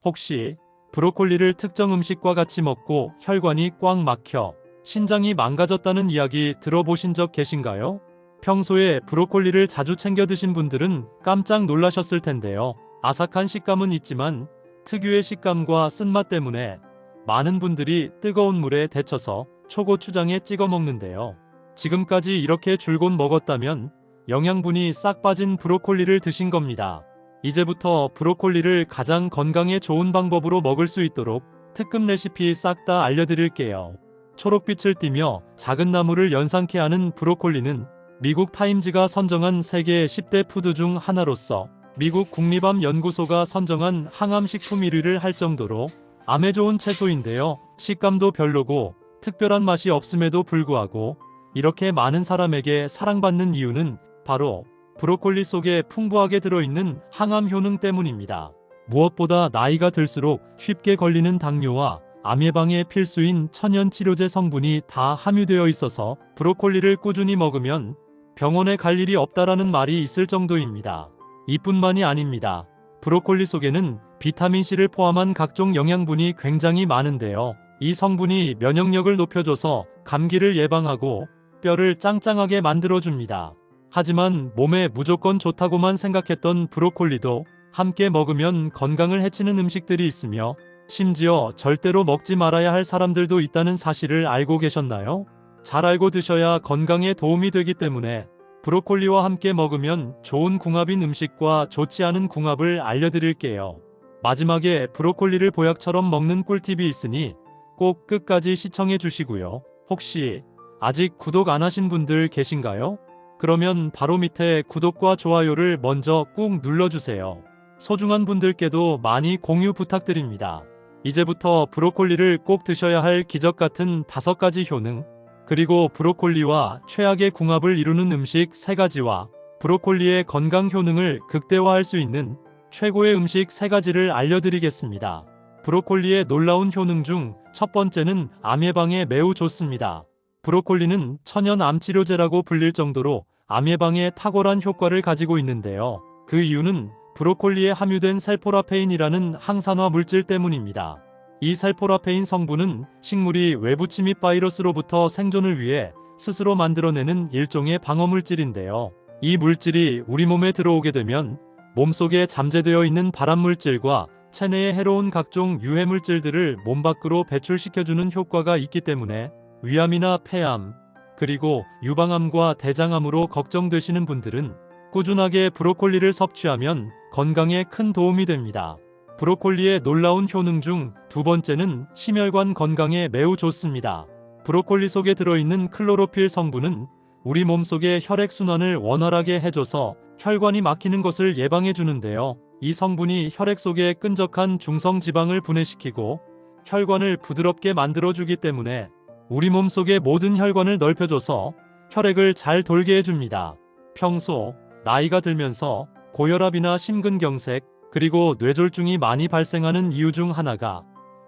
혹시 브로콜리를 특정 음식과 같이 먹고 혈관이 꽉 막혀 신장이 망가졌다는 이야기 들어보신 적 계신가요? 평소에 브로콜리를 자주 챙겨 드신 분들은 깜짝 놀라셨을 텐데요. 아삭한 식감은 있지만 특유의 식감과 쓴맛 때문에 많은 분들이 뜨거운 물에 데쳐서 초고추장에 찍어 먹는데요. 지금까지 이렇게 줄곧 먹었다면 영양분이 싹 빠진 브로콜리를 드신 겁니다. 이제부터 브로콜리를 가장 건강에 좋은 방법으로 먹을 수 있도록 특급 레시피 싹 다 알려드릴게요. 초록빛을 띠며 작은 나무를 연상케 하는 브로콜리는 미국 타임즈가 선정한 세계 10대 푸드 중 하나로서 미국 국립암연구소가 선정한 항암식품 1위를 할 정도로 암에 좋은 채소인데요. 식감도 별로고 특별한 맛이 없음에도 불구하고 이렇게 많은 사람에게 사랑받는 이유는 바로 브로콜리 속에 풍부하게 들어있는 항암 효능 때문입니다. 무엇보다 나이가 들수록 쉽게 걸리는 당뇨와 암 예방에 필수인 천연 치료제 성분이 다 함유되어 있어서 브로콜리를 꾸준히 먹으면 병원에 갈 일이 없다라는 말이 있을 정도입니다. 이뿐만이 아닙니다. 브로콜리 속에는 비타민C를 포함한 각종 영양분이 굉장히 많은데요. 이 성분이 면역력을 높여줘서 감기를 예방하고 뼈를 짱짱하게 만들어줍니다. 하지만 몸에 무조건 좋다고만 생각했던 브로콜리도 함께 먹으면 건강을 해치는 음식들이 있으며 심지어 절대로 먹지 말아야 할 사람들도 있다는 사실을 알고 계셨나요? 잘 알고 드셔야 건강에 도움이 되기 때문에 브로콜리와 함께 먹으면 좋은 궁합인 음식과 좋지 않은 궁합을 알려드릴게요. 마지막에 브로콜리를 보약처럼 먹는 꿀팁이 있으니 꼭 끝까지 시청해 주시고요. 혹시 아직 구독 안 하신 분들 계신가요? 그러면 바로 밑에 구독과 좋아요를 먼저 꾹 눌러주세요. 소중한 분들께도 많이 공유 부탁드립니다. 이제부터 브로콜리를 꼭 드셔야 할 기적 같은 5가지 효능, 그리고 브로콜리와 최악의 궁합을 이루는 음식 3가지와 브로콜리의 건강 효능을 극대화할 수 있는 최고의 음식 3가지를 알려드리겠습니다. 브로콜리의 놀라운 효능 중 첫 번째는 암 예방에 매우 좋습니다. 브로콜리는 천연 암치료제라고 불릴 정도로 암 예방에 탁월한 효과를 가지고 있는데요. 그 이유는 브로콜리에 함유된 셀포라페인이라는 항산화 물질 때문입니다. 이 셀포라페인 성분은 식물이 외부 침입 바이러스로부터 생존을 위해 스스로 만들어내는 일종의 방어물질인데요. 이 물질이 우리 몸에 들어오게 되면 몸속에 잠재되어 있는 발암물질과 체내에 해로운 각종 유해물질들을 몸 밖으로 배출시켜주는 효과가 있기 때문에 위암이나 폐암, 그리고 유방암과 대장암으로 걱정되시는 분들은 꾸준하게 브로콜리를 섭취하면 건강에 큰 도움이 됩니다. 브로콜리의 놀라운 효능 중 2번째는 심혈관 건강에 매우 좋습니다. 브로콜리 속에 들어있는 클로로필 성분은 우리 몸속의 혈액순환을 원활하게 해줘서 혈관이 막히는 것을 예방해 주는데요. 이 성분이 혈액 속에 끈적한 중성지방을 분해시키고 혈관을 부드럽게 만들어주기 때문에 우리 몸속의 모든 혈관을 넓혀줘서 혈액을 잘 돌게 해줍니다. 평소 나이가 들면서 고혈압이나 심근경색, 그리고 뇌졸중이 많이 발생하는 이유 중 하나가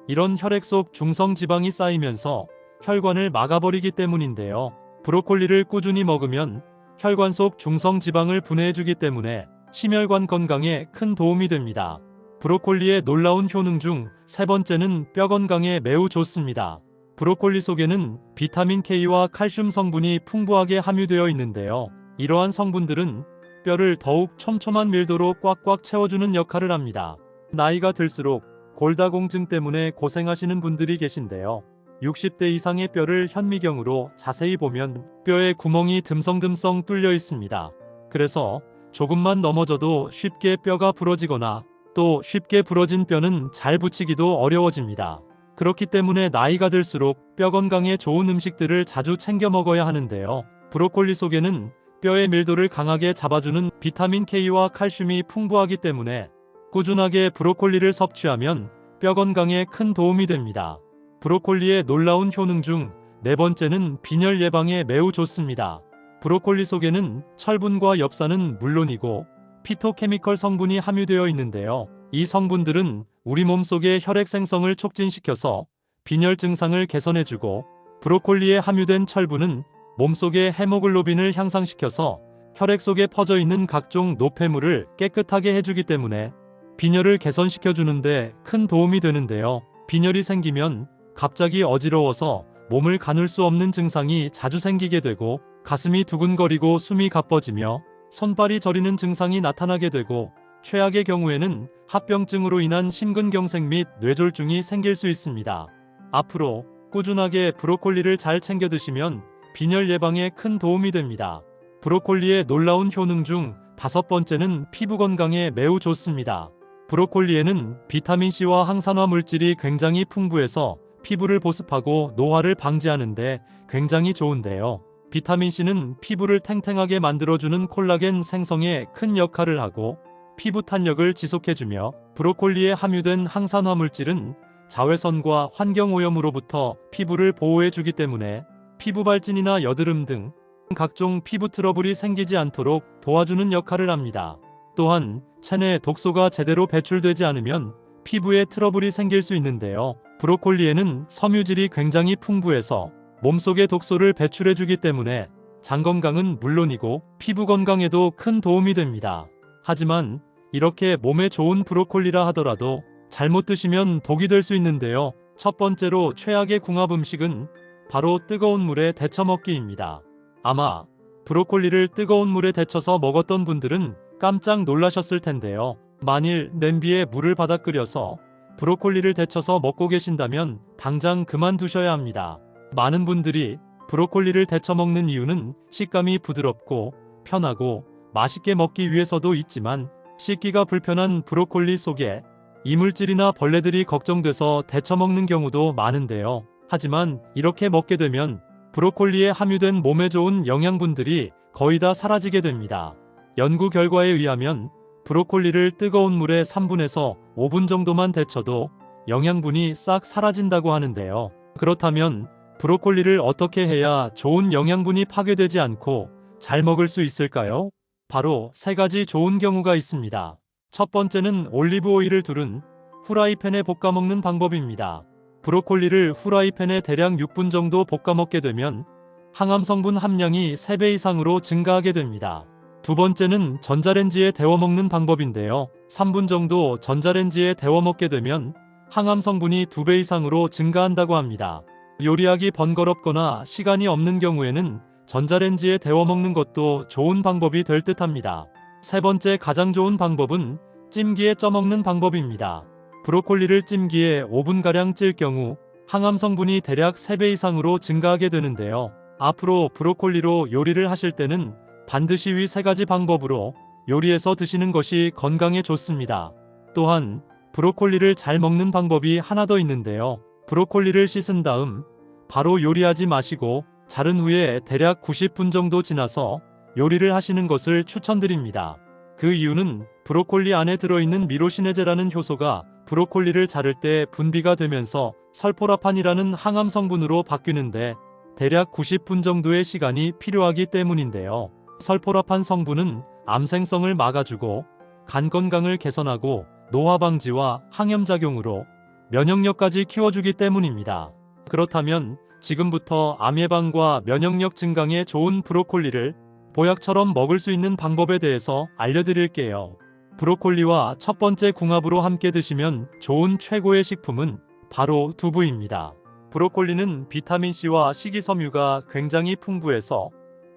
이런 혈액 속 중성지방이 쌓이면서 혈관을 막아버리기 때문인데요. 브로콜리를 꾸준히 먹으면 혈관 속 중성지방을 분해해주기 때문에 심혈관 건강에 큰 도움이 됩니다. 브로콜리의 놀라운 효능 중 3번째는 뼈 건강에 매우 좋습니다. 브로콜리 속에는 비타민 K와 칼슘 성분이 풍부하게 함유되어 있는데요. 이러한 성분들은 뼈를 더욱 촘촘한 밀도로 꽉꽉 채워주는 역할을 합니다. 나이가 들수록 골다공증 때문에 고생하시는 분들이 계신데요. 60대 이상의 뼈를 현미경으로 자세히 보면 뼈에 구멍이 듬성듬성 뚫려 있습니다. 그래서 조금만 넘어져도 쉽게 뼈가 부러지거나 또 쉽게 부러진 뼈는 잘 붙이기도 어려워집니다. 그렇기 때문에 나이가 들수록 뼈 건강에 좋은 음식들을 자주 챙겨 먹어야 하는데요. 브로콜리 속에는 뼈의 밀도를 강하게 잡아주는 비타민 K와 칼슘이 풍부하기 때문에 꾸준하게 브로콜리를 섭취하면 뼈 건강에 큰 도움이 됩니다. 브로콜리의 놀라운 효능 중 4번째는 빈혈 예방에 매우 좋습니다. 브로콜리 속에는 철분과 엽산은 물론이고 피토케미컬 성분이 함유되어 있는데요. 이 성분들은 우리 몸속의 혈액 생성을 촉진시켜서 빈혈 증상을 개선해주고, 브로콜리에 함유된 철분은 몸속의 헤모글로빈을 향상시켜서 혈액 속에 퍼져 있는 각종 노폐물을 깨끗하게 해주기 때문에 빈혈을 개선시켜주는데 큰 도움이 되는데요. 빈혈이 생기면 갑자기 어지러워서 몸을 가눌 수 없는 증상이 자주 생기게 되고 가슴이 두근거리고 숨이 가빠지며 손발이 저리는 증상이 나타나게 되고 최악의 경우에는 합병증으로 인한 심근경색 및 뇌졸중이 생길 수 있습니다. 앞으로 꾸준하게 브로콜리를 잘 챙겨 드시면 빈혈 예방에 큰 도움이 됩니다. 브로콜리의 놀라운 효능 중 5번째는 피부 건강에 매우 좋습니다. 브로콜리에는 비타민C와 항산화 물질이 굉장히 풍부해서 피부를 보습하고 노화를 방지하는 데 굉장히 좋은데요. 비타민C는 피부를 탱탱하게 만들어주는 콜라겐 생성에 큰 역할을 하고 피부 탄력을 지속해주며 브로콜리에 함유된 항산화 물질은 자외선과 환경오염으로부터 피부를 보호해주기 때문에 피부 발진이나 여드름 등 각종 피부 트러블이 생기지 않도록 도와주는 역할을 합니다. 또한 체내 독소가 제대로 배출되지 않으면 피부에 트러블이 생길 수 있는데요. 브로콜리에는 섬유질이 굉장히 풍부해서 몸속의 독소를 배출해주기 때문에 장 건강은 물론이고 피부 건강에도 큰 도움이 됩니다. 하지만 이렇게 몸에 좋은 브로콜리라 하더라도 잘못 드시면 독이 될 수 있는데요. 첫 번째로 최악의 궁합 음식은 바로 뜨거운 물에 데쳐 먹기입니다. 아마 브로콜리를 뜨거운 물에 데쳐서 먹었던 분들은 깜짝 놀라셨을 텐데요. 만일 냄비에 물을 받아 끓여서 브로콜리를 데쳐서 먹고 계신다면 당장 그만두셔야 합니다. 많은 분들이 브로콜리를 데쳐 먹는 이유는 식감이 부드럽고 편하고 맛있게 먹기 위해서도 있지만 씻기가 불편한 브로콜리 속에 이물질이나 벌레들이 걱정돼서 데쳐 먹는 경우도 많은데요. 하지만 이렇게 먹게 되면 브로콜리에 함유된 몸에 좋은 영양분들이 거의 다 사라지게 됩니다. 연구 결과에 의하면 브로콜리를 뜨거운 물에 3분에서 5분 정도만 데쳐도 영양분이 싹 사라진다고 하는데요. 그렇다면 브로콜리를 어떻게 해야 좋은 영양분이 파괴되지 않고 잘 먹을 수 있을까요? 바로 3가지 좋은 경우가 있습니다. 첫 번째는 올리브 오일을 두른 후라이팬에 볶아 먹는 방법입니다. 브로콜리를 후라이팬에 대략 6분 정도 볶아 먹게 되면 항암 성분 함량이 3배 이상으로 증가하게 됩니다. 두 번째는 전자레인지에 데워 먹는 방법인데요. 3분 정도 전자레인지에 데워 먹게 되면 항암 성분이 2배 이상으로 증가한다고 합니다. 요리하기 번거롭거나 시간이 없는 경우에는 전자레인지에 데워 먹는 것도 좋은 방법이 될 듯합니다. 세 번째 가장 좋은 방법은 찜기에 쪄 먹는 방법입니다. 브로콜리를 찜기에 5분가량 찔 경우 항암 성분이 대략 3배 이상으로 증가하게 되는데요. 앞으로 브로콜리로 요리를 하실 때는 반드시 위 3가지 방법으로 요리해서 드시는 것이 건강에 좋습니다. 또한 브로콜리를 잘 먹는 방법이 하나 더 있는데요. 브로콜리를 씻은 다음 바로 요리하지 마시고 자른 후에 대략 90분 정도 지나서 요리를 하시는 것을 추천드립니다. 그 이유는 브로콜리 안에 들어있는 미로시네제라는 효소가 브로콜리를 자를 때 분비가 되면서 설포라판이라는 항암 성분으로 바뀌는데 대략 90분 정도의 시간이 필요하기 때문인데요. 설포라판 성분은 암 생성을 막아주고 간 건강을 개선하고 노화 방지와 항염작용으로 면역력까지 키워주기 때문입니다. 그렇다면 지금부터 암 예방과 면역력 증강에 좋은 브로콜리를 보약처럼 먹을 수 있는 방법에 대해서 알려드릴게요. 브로콜리와 첫 번째 궁합으로 함께 드시면 좋은 최고의 식품은 바로 두부입니다. 브로콜리는 비타민C와 식이섬유가 굉장히 풍부해서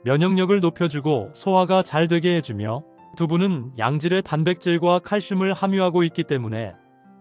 면역력을 높여주고 소화가 잘 되게 해주며 두부는 양질의 단백질과 칼슘을 함유하고 있기 때문에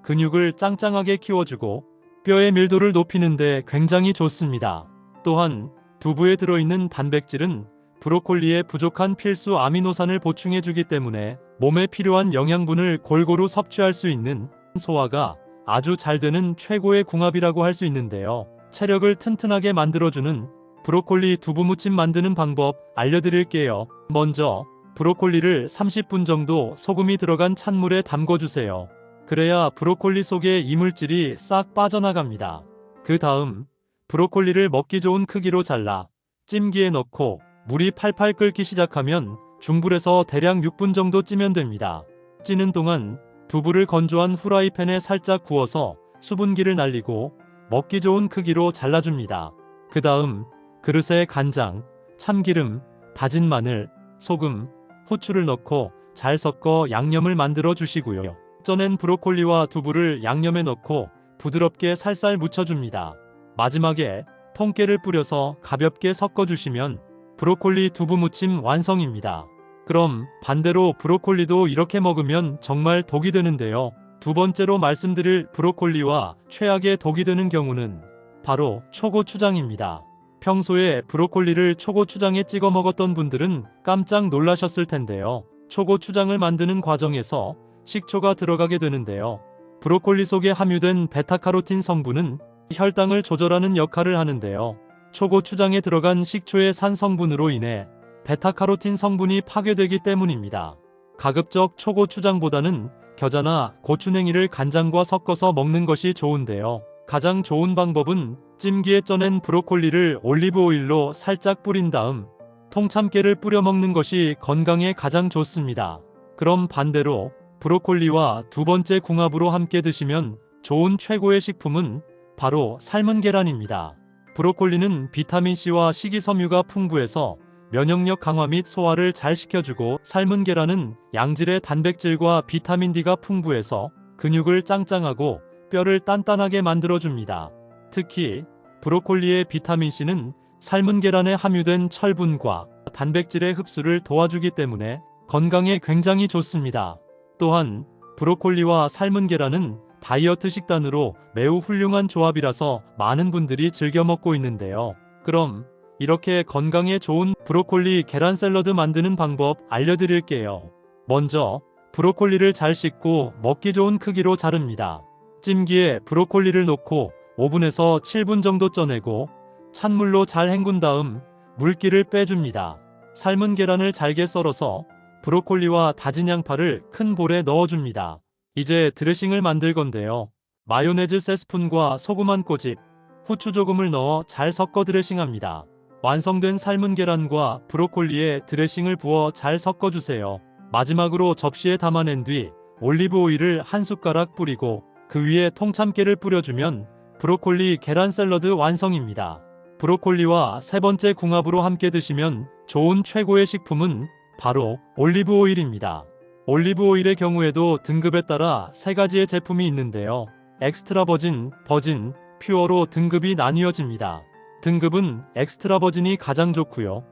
근육을 짱짱하게 키워주고 뼈의 밀도를 높이는 데 굉장히 좋습니다. 또한 두부에 들어있는 단백질은 브로콜리에 부족한 필수 아미노산을 보충해주기 때문에 몸에 필요한 영양분을 골고루 섭취할 수 있는 소화가 아주 잘 되는 최고의 궁합이라고 할 수 있는데요. 체력을 튼튼하게 만들어주는 브로콜리 두부무침 만드는 방법 알려드릴게요. 먼저 브로콜리를 30분 정도 소금이 들어간 찬물에 담궈주세요. 그래야 브로콜리 속의 이물질이 싹 빠져나갑니다. 그 다음 브로콜리를 먹기 좋은 크기로 잘라 찜기에 넣고 물이 팔팔 끓기 시작하면 중불에서 대략 6분 정도 찌면 됩니다. 찌는 동안 두부를 건조한 후라이팬에 살짝 구워서 수분기를 날리고 먹기 좋은 크기로 잘라줍니다. 그 다음 그릇에 간장, 참기름, 다진 마늘, 소금, 후추를 넣고 잘 섞어 양념을 만들어 주시고요. 쪄낸 브로콜리와 두부를 양념에 넣고 부드럽게 살살 묻혀줍니다. 마지막에 통깨를 뿌려서 가볍게 섞어주시면 브로콜리 두부 무침 완성입니다. 그럼 반대로 브로콜리도 이렇게 먹으면 정말 독이 되는데요. 두 번째로 말씀드릴 브로콜리와 최악의 독이 되는 경우는 바로 초고추장입니다. 평소에 브로콜리를 초고추장에 찍어 먹었던 분들은 깜짝 놀라셨을 텐데요. 초고추장을 만드는 과정에서 식초가 들어가게 되는데요. 브로콜리 속에 함유된 베타카로틴 성분은 혈당을 조절하는 역할을 하는데요. 초고추장에 들어간 식초의 산 성분으로 인해 베타카로틴 성분이 파괴되기 때문입니다. 가급적 초고추장보다는 겨자나 고추냉이를 간장과 섞어서 먹는 것이 좋은데요. 가장 좋은 방법은 찜기에 쪄낸 브로콜리를 올리브 오일로 살짝 뿌린 다음 통참깨를 뿌려 먹는 것이 건강에 가장 좋습니다. 그럼 반대로 브로콜리와 두 번째 궁합으로 함께 드시면 좋은 최고의 식품은 바로 삶은 계란입니다. 브로콜리는 비타민C와 식이섬유가 풍부해서 면역력 강화 및 소화를 잘 시켜주고, 삶은 계란은 양질의 단백질과 비타민D가 풍부해서 근육을 짱짱하고 뼈를 단단하게 만들어줍니다. 특히 브로콜리의 비타민C는 삶은 계란에 함유된 철분과 단백질의 흡수를 도와주기 때문에 건강에 굉장히 좋습니다. 또한 브로콜리와 삶은 계란은 다이어트 식단으로 매우 훌륭한 조합이라서 많은 분들이 즐겨 먹고 있는데요. 그럼 이렇게 건강에 좋은 브로콜리 계란 샐러드 만드는 방법 알려드릴게요. 먼저 브로콜리를 잘 씻고 먹기 좋은 크기로 자릅니다. 찜기에 브로콜리를 넣고 오븐에서 7분 정도 쪄내고 찬물로 잘 헹군 다음 물기를 빼줍니다. 삶은 계란을 잘게 썰어서 브로콜리와 다진 양파를 큰 볼에 넣어줍니다. 이제 드레싱을 만들 건데요. 마요네즈 3스푼과 소금 한 꼬집, 후추 조금을 넣어 잘 섞어 드레싱합니다. 완성된 삶은 계란과 브로콜리에 드레싱을 부어 잘 섞어주세요. 마지막으로 접시에 담아낸 뒤 올리브 오일을 한 숟가락 뿌리고 그 위에 통참깨를 뿌려주면 브로콜리 계란 샐러드 완성입니다. 브로콜리와 세 번째 궁합으로 함께 드시면 좋은 최고의 식품은 바로 올리브 오일입니다. 올리브 오일의 경우에도 등급에 따라 세 가지의 제품이 있는데요. 엑스트라 버진, 버진, 퓨어로 등급이 나뉘어집니다. 등급은 엑스트라 버진이 가장 좋고요.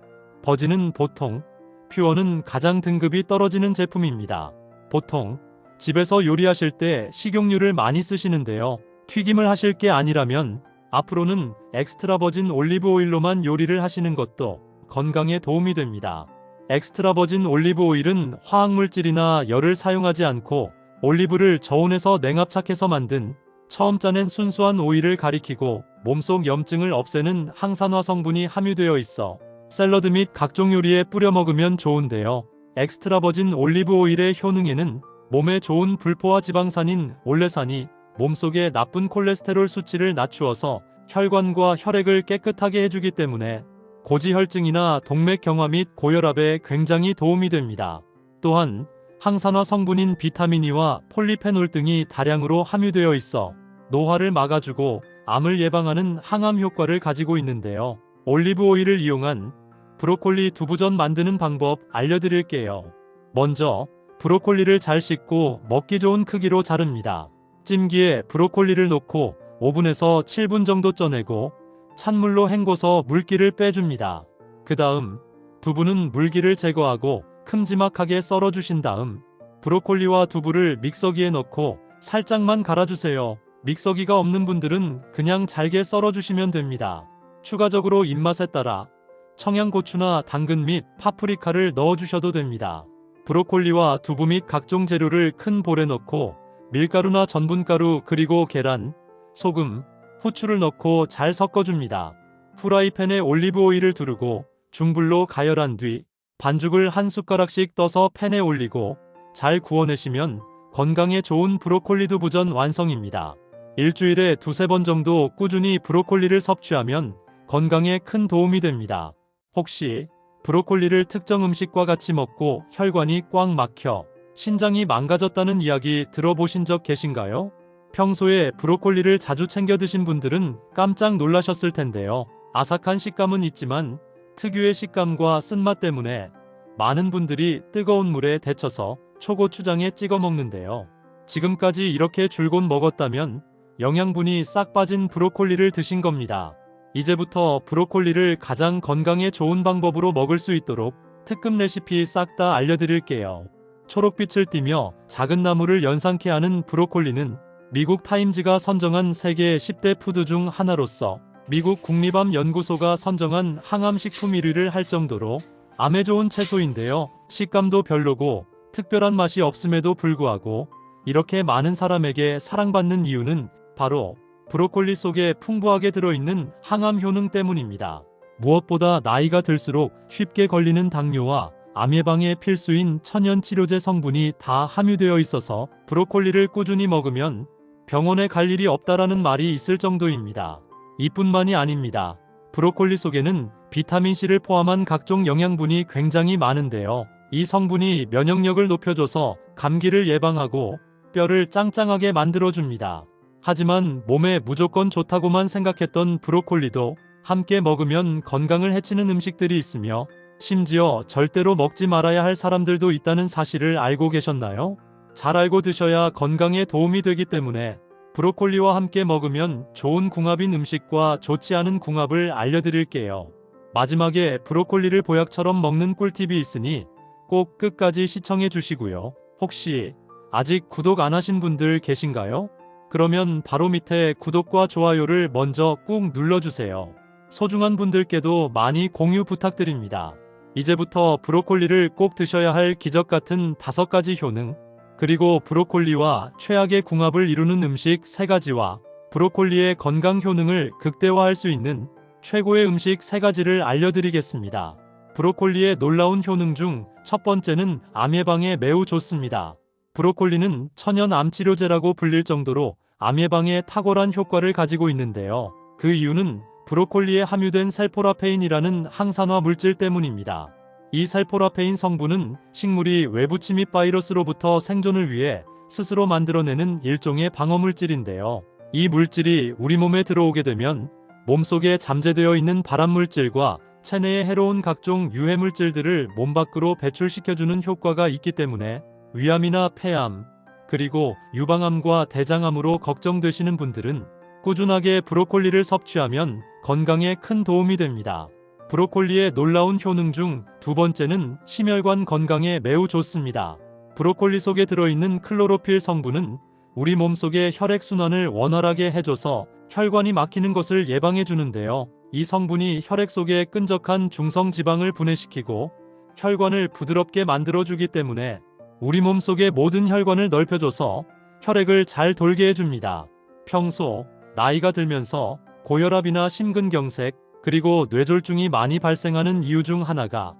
버진은 보통, 퓨어는 가장 등급이 떨어지는 제품입니다. 보통 집에서 요리하실 때 식용유를 많이 쓰시는데요. 튀김을 하실 게 아니라면 앞으로는 엑스트라 버진 올리브 오일로만 요리를 하시는 것도 건강에 도움이 됩니다. 엑스트라 버진 올리브 오일은 화학물질이나 열을 사용하지 않고 올리브를 저온에서 냉압착해서 만든 처음 짜낸 순수한 오일을 가리키고 몸속 염증을 없애는 항산화 성분이 함유되어 있어 샐러드 및 각종 요리에 뿌려 먹으면 좋은데요. 엑스트라 버진 올리브 오일의 효능에는 몸에 좋은 불포화 지방산인 올레산이 몸속의 나쁜 콜레스테롤 수치를 낮추어서 혈관과 혈액을 깨끗하게 해주기 때문에 고지혈증이나 동맥경화 및 고혈압에 굉장히 도움이 됩니다. 또한 항산화 성분인 비타민 E와 폴리페놀 등이 다량으로 함유되어 있어 노화를 막아주고 암을 예방하는 항암 효과를 가지고 있는데요. 올리브 오일을 이용한 브로콜리 두부전 만드는 방법 알려드릴게요. 먼저 브로콜리를 잘 씻고 먹기 좋은 크기로 자릅니다. 찜기에 브로콜리를 넣고 오븐에서 7분 정도 쪄내고 찬물로 헹궈서 물기를 빼줍니다. 그 다음 두부는 물기를 제거하고 큼지막하게 썰어주신 다음 브로콜리와 두부를 믹서기에 넣고 살짝만 갈아주세요. 믹서기가 없는 분들은 그냥 잘게 썰어주시면 됩니다. 추가적으로 입맛에 따라 청양고추나 당근 및 파프리카를 넣어주셔도 됩니다. 브로콜리와 두부 및 각종 재료를 큰 볼에 넣고 밀가루나 전분가루 그리고 계란, 소금, 후추를 넣고 잘 섞어줍니다. 후라이팬에 올리브 오일을 두르고 중불로 가열한 뒤 반죽을 한 숟가락씩 떠서 팬에 올리고 잘 구워내시면 건강에 좋은 브로콜리 두부전 완성입니다. 일주일에 두세 번 정도 꾸준히 브로콜리를 섭취하면 건강에 큰 도움이 됩니다. 혹시 브로콜리를 특정 음식과 같이 먹고 혈관이 꽉 막혀 신장이 망가졌다는 이야기 들어보신 적 계신가요? 평소에 브로콜리를 자주 챙겨 드신 분들은 깜짝 놀라셨을 텐데요. 아삭한 식감은 있지만 특유의 식감과 쓴맛 때문에 많은 분들이 뜨거운 물에 데쳐서 초고추장에 찍어 먹는데요. 지금까지 이렇게 줄곧 먹었다면 영양분이 싹 빠진 브로콜리를 드신 겁니다. 이제부터 브로콜리를 가장 건강에 좋은 방법으로 먹을 수 있도록 특급 레시피 싹 다 알려드릴게요. 초록빛을 띠며 작은 나무를 연상케 하는 브로콜리는 미국 타임즈가 선정한 세계 10대 푸드 중 하나로서 미국 국립암연구소가 선정한 항암식품 1위를 할 정도로 암에 좋은 채소인데요. 식감도 별로고 특별한 맛이 없음에도 불구하고 이렇게 많은 사람에게 사랑받는 이유는 바로 브로콜리 속에 풍부하게 들어있는 항암 효능 때문입니다. 무엇보다 나이가 들수록 쉽게 걸리는 당뇨와 암 예방에 필수인 천연 치료제 성분이 다 함유되어 있어서 브로콜리를 꾸준히 먹으면 병원에 갈 일이 없다라는 말이 있을 정도입니다. 이뿐만이 아닙니다. 브로콜리 속에는 비타민C를 포함한 각종 영양분이 굉장히 많은데요. 이 성분이 면역력을 높여줘서 감기를 예방하고 뼈를 짱짱하게 만들어줍니다. 하지만 몸에 무조건 좋다고만 생각했던 브로콜리도 함께 먹으면 건강을 해치는 음식들이 있으며 심지어 절대로 먹지 말아야 할 사람들도 있다는 사실을 알고 계셨나요? 잘 알고 드셔야 건강에 도움이 되기 때문에 브로콜리와 함께 먹으면 좋은 궁합인 음식과 좋지 않은 궁합을 알려드릴게요. 마지막에 브로콜리를 보약처럼 먹는 꿀팁이 있으니 꼭 끝까지 시청해 주시고요. 혹시 아직 구독 안 하신 분들 계신가요? 그러면 바로 밑에 구독과 좋아요를 먼저 꾹 눌러주세요. 소중한 분들께도 많이 공유 부탁드립니다. 이제부터 브로콜리를 꼭 드셔야 할 기적 같은 5가지 효능, 그리고 브로콜리와 최악의 궁합을 이루는 음식 3가지와 브로콜리의 건강 효능을 극대화할 수 있는 최고의 음식 3가지를 알려드리겠습니다. 브로콜리의 놀라운 효능 중 첫 번째는 암 예방에 매우 좋습니다. 브로콜리는 천연 암치료제라고 불릴 정도로 암 예방에 탁월한 효과를 가지고 있는데요. 그 이유는 브로콜리에 함유된 셀포라페인이라는 항산화 물질 때문입니다. 이 셀포라페인 성분은 식물이 외부 침입 바이러스로부터 생존을 위해 스스로 만들어내는 일종의 방어물질인데요. 이 물질이 우리 몸에 들어오게 되면 몸속에 잠재되어 있는 발암물질과 체내에 해로운 각종 유해물질들을 몸 밖으로 배출시켜주는 효과가 있기 때문에 위암이나 폐암, 그리고 유방암과 대장암으로 걱정되시는 분들은 꾸준하게 브로콜리를 섭취하면 건강에 큰 도움이 됩니다. 브로콜리의 놀라운 효능 중 2번째는 심혈관 건강에 매우 좋습니다. 브로콜리 속에 들어있는 클로로필 성분은 우리 몸속의 혈액순환을 원활하게 해줘서 혈관이 막히는 것을 예방해 주는데요. 이 성분이 혈액 속에 끈적한 중성지방을 분해시키고 혈관을 부드럽게 만들어주기 때문에 우리 몸속의 모든 혈관을 넓혀줘서 혈액을 잘 돌게 해줍니다. 평소 나이가 들면서 고혈압이나 심근경색, 그리고 뇌졸중이 많이 발생하는 이유 중 하나가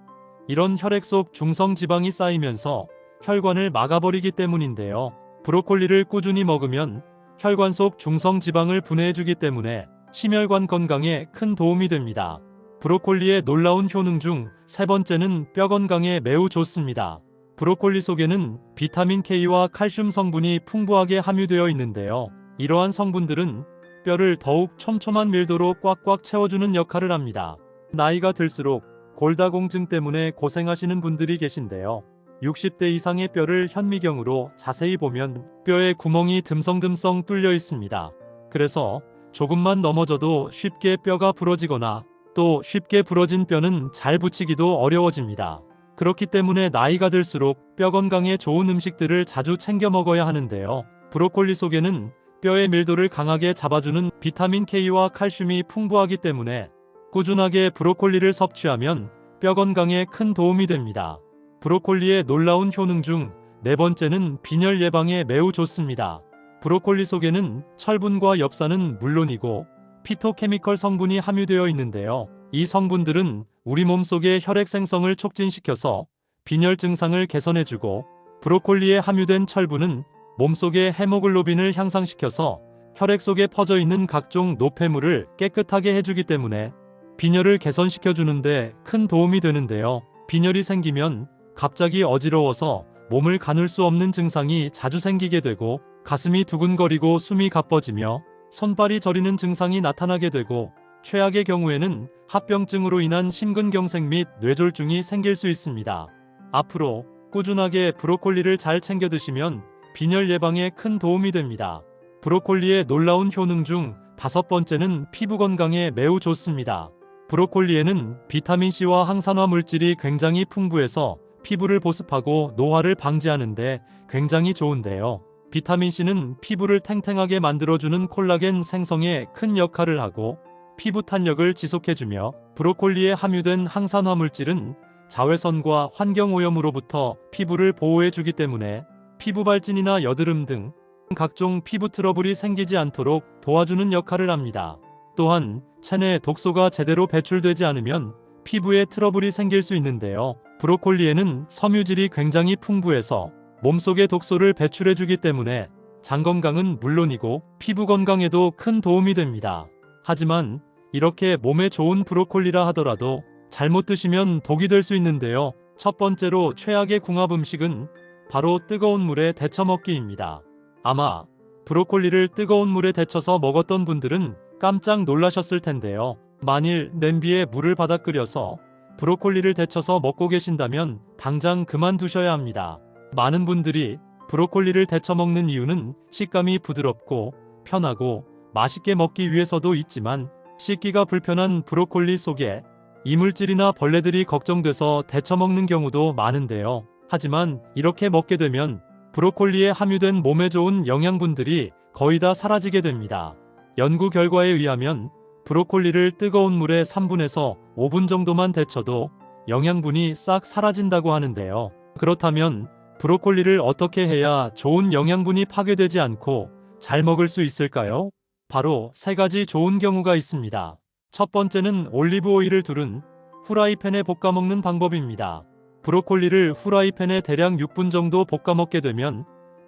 이런 혈액 속 중성지방이 쌓이면서 혈관을 막아버리기 때문인데요. 브로콜리를 꾸준히 먹으면 혈관 속 중성지방을 분해해주기 때문에 심혈관 건강에 큰 도움이 됩니다. 브로콜리의 놀라운 효능 중 3번째는 뼈 건강에 매우 좋습니다. 브로콜리 속에는 비타민 K와 칼슘 성분이 풍부하게 함유되어 있는데요. 이러한 성분들은 뼈를 더욱 촘촘한 밀도로 꽉꽉 채워주는 역할을 합니다. 나이가 들수록 골다공증 때문에 고생하시는 분들이 계신데요. 60대 이상의 뼈를 현미경으로 자세히 보면 뼈에 구멍이 듬성듬성 뚫려 있습니다. 그래서 조금만 넘어져도 쉽게 뼈가 부러지거나 또 쉽게 부러진 뼈는 잘 붙이기도 어려워집니다. 그렇기 때문에 나이가 들수록 뼈 건강에 좋은 음식들을 자주 챙겨 먹어야 하는데요. 브로콜리 속에는 뼈의 밀도를 강하게 잡아주는 비타민 K와 칼슘이 풍부하기 때문에 꾸준하게 브로콜리를 섭취하면 뼈 건강에 큰 도움이 됩니다. 브로콜리의 놀라운 효능 중 4번째는 빈혈 예방에 매우 좋습니다. 브로콜리 속에는 철분과 엽산은 물론이고 피토케미컬 성분이 함유되어 있는데요. 이 성분들은 우리 몸속의 혈액 생성을 촉진시켜서 빈혈 증상을 개선해주고, 브로콜리에 함유된 철분은 몸속의 헤모글로빈을 향상시켜서 혈액 속에 퍼져 있는 각종 노폐물을 깨끗하게 해주기 때문에 빈혈을 개선시켜주는데 큰 도움이 되는데요. 빈혈이 생기면 갑자기 어지러워서 몸을 가눌 수 없는 증상이 자주 생기게 되고, 가슴이 두근거리고 숨이 가빠지며 손발이 저리는 증상이 나타나게 되고, 최악의 경우에는 합병증으로 인한 심근경색 및 뇌졸중이 생길 수 있습니다. 앞으로 꾸준하게 브로콜리를 잘 챙겨 드시면 빈혈 예방에 큰 도움이 됩니다. 브로콜리의 놀라운 효능 중 5번째는 피부 건강에 매우 좋습니다. 브로콜리에는 비타민C와 항산화 물질이 굉장히 풍부해서 피부를 보습하고 노화를 방지하는 데 굉장히 좋은데요. 비타민C는 피부를 탱탱하게 만들어주는 콜라겐 생성에 큰 역할을 하고 피부 탄력을 지속해주며, 브로콜리에 함유된 항산화 물질은 자외선과 환경오염으로부터 피부를 보호해주기 때문에 피부 발진이나 여드름 등 각종 피부 트러블이 생기지 않도록 도와주는 역할을 합니다. 또한 체내 독소가 제대로 배출되지 않으면 피부에 트러블이 생길 수 있는데요. 브로콜리에는 섬유질이 굉장히 풍부해서 몸속의 독소를 배출해주기 때문에 장 건강은 물론이고 피부 건강에도 큰 도움이 됩니다. 하지만 이렇게 몸에 좋은 브로콜리라 하더라도 잘못 드시면 독이 될 수 있는데요. 첫 번째로 최악의 궁합 음식은 바로 뜨거운 물에 데쳐 먹기입니다. 아마 브로콜리를 뜨거운 물에 데쳐서 먹었던 분들은 깜짝 놀라셨을 텐데요. 만일 냄비에 물을 받아 끓여서 브로콜리를 데쳐서 먹고 계신다면 당장 그만두셔야 합니다. 많은 분들이 브로콜리를 데쳐 먹는 이유는 식감이 부드럽고 편하고 맛있게 먹기 위해서도 있지만, 씻기가 불편한 브로콜리 속에 이물질이나 벌레들이 걱정돼서 데쳐 먹는 경우도 많은데요. 하지만 이렇게 먹게 되면 브로콜리에 함유된 몸에 좋은 영양분들이 거의 다 사라지게 됩니다. 연구 결과에 의하면 브로콜리를 뜨거운 물에 3분에서 5분 정도만 데쳐도 영양분이 싹 사라진다고 하는데요. 그렇다면 브로콜리를 어떻게 해야 좋은 영양분이 파괴되지 않고 잘 먹을 수 있을까요? 바로 3가지 좋은 경우가 있습니다. 첫 번째는 올리브 오일을 두른 후라이팬에 볶아 먹는 방법입니다. 브로콜리를 후라이팬에 대략 6분 정도 볶아 먹게 되면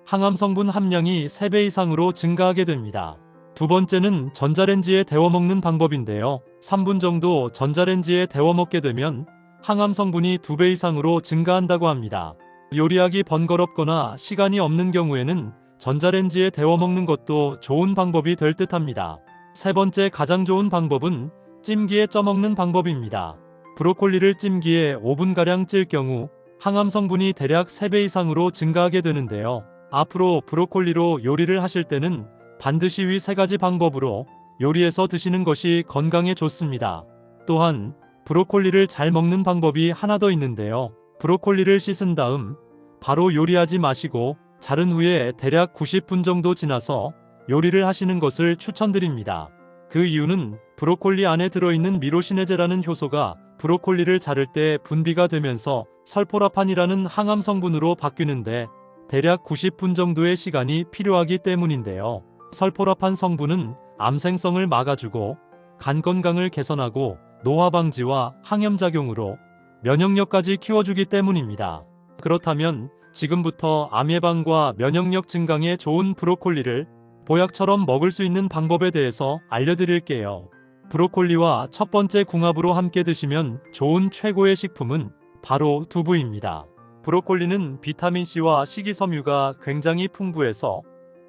항암 성분 함량이 3배 이상으로 증가하게 됩니다. 두 번째는 전자레인지에 데워 먹는 방법인데요. 3분 정도 전자레인지에 데워 먹게 되면 항암 성분이 2배 이상으로 증가한다고 합니다. 요리하기 번거롭거나 시간이 없는 경우에는 전자레인지에 데워 먹는 것도 좋은 방법이 될 듯합니다. 세 번째 가장 좋은 방법은 찜기에 쪄 먹는 방법입니다. 브로콜리를 찜기에 5분가량 찔 경우 항암 성분이 대략 3배 이상으로 증가하게 되는데요. 앞으로 브로콜리로 요리를 하실 때는 반드시 위 3가지 방법으로 요리해서 드시는 것이 건강에 좋습니다. 또한 브로콜리를 잘 먹는 방법이 하나 더 있는데요. 브로콜리를 씻은 다음 바로 요리하지 마시고 자른 후에 대략 90분 정도 지나서 요리를 하시는 것을 추천드립니다. 그 이유는 브로콜리 안에 들어있는 미로시네제라는 효소가 브로콜리를 자를 때 분비가 되면서 설포라판이라는 항암 성분으로 바뀌는데 대략 90분 정도의 시간이 필요하기 때문인데요. 설포라판 성분은 암 생성을 막아주고 간 건강을 개선하고 노화 방지와 항염작용으로 면역력까지 키워주기 때문입니다. 그렇다면 지금부터 암 예방과 면역력 증강에 좋은 브로콜리를 보약처럼 먹을 수 있는 방법에 대해서 알려드릴게요. 브로콜리와 첫 번째 궁합으로 함께 드시면 좋은 최고의 식품은 바로 두부입니다. 브로콜리는 비타민C와 식이섬유가 굉장히 풍부해서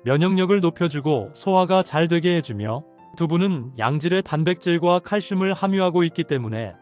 면역력을 높여주고 소화가 잘 되게 해주며, 두부는 양질의 단백질과 칼슘을 함유하고 있기 때문에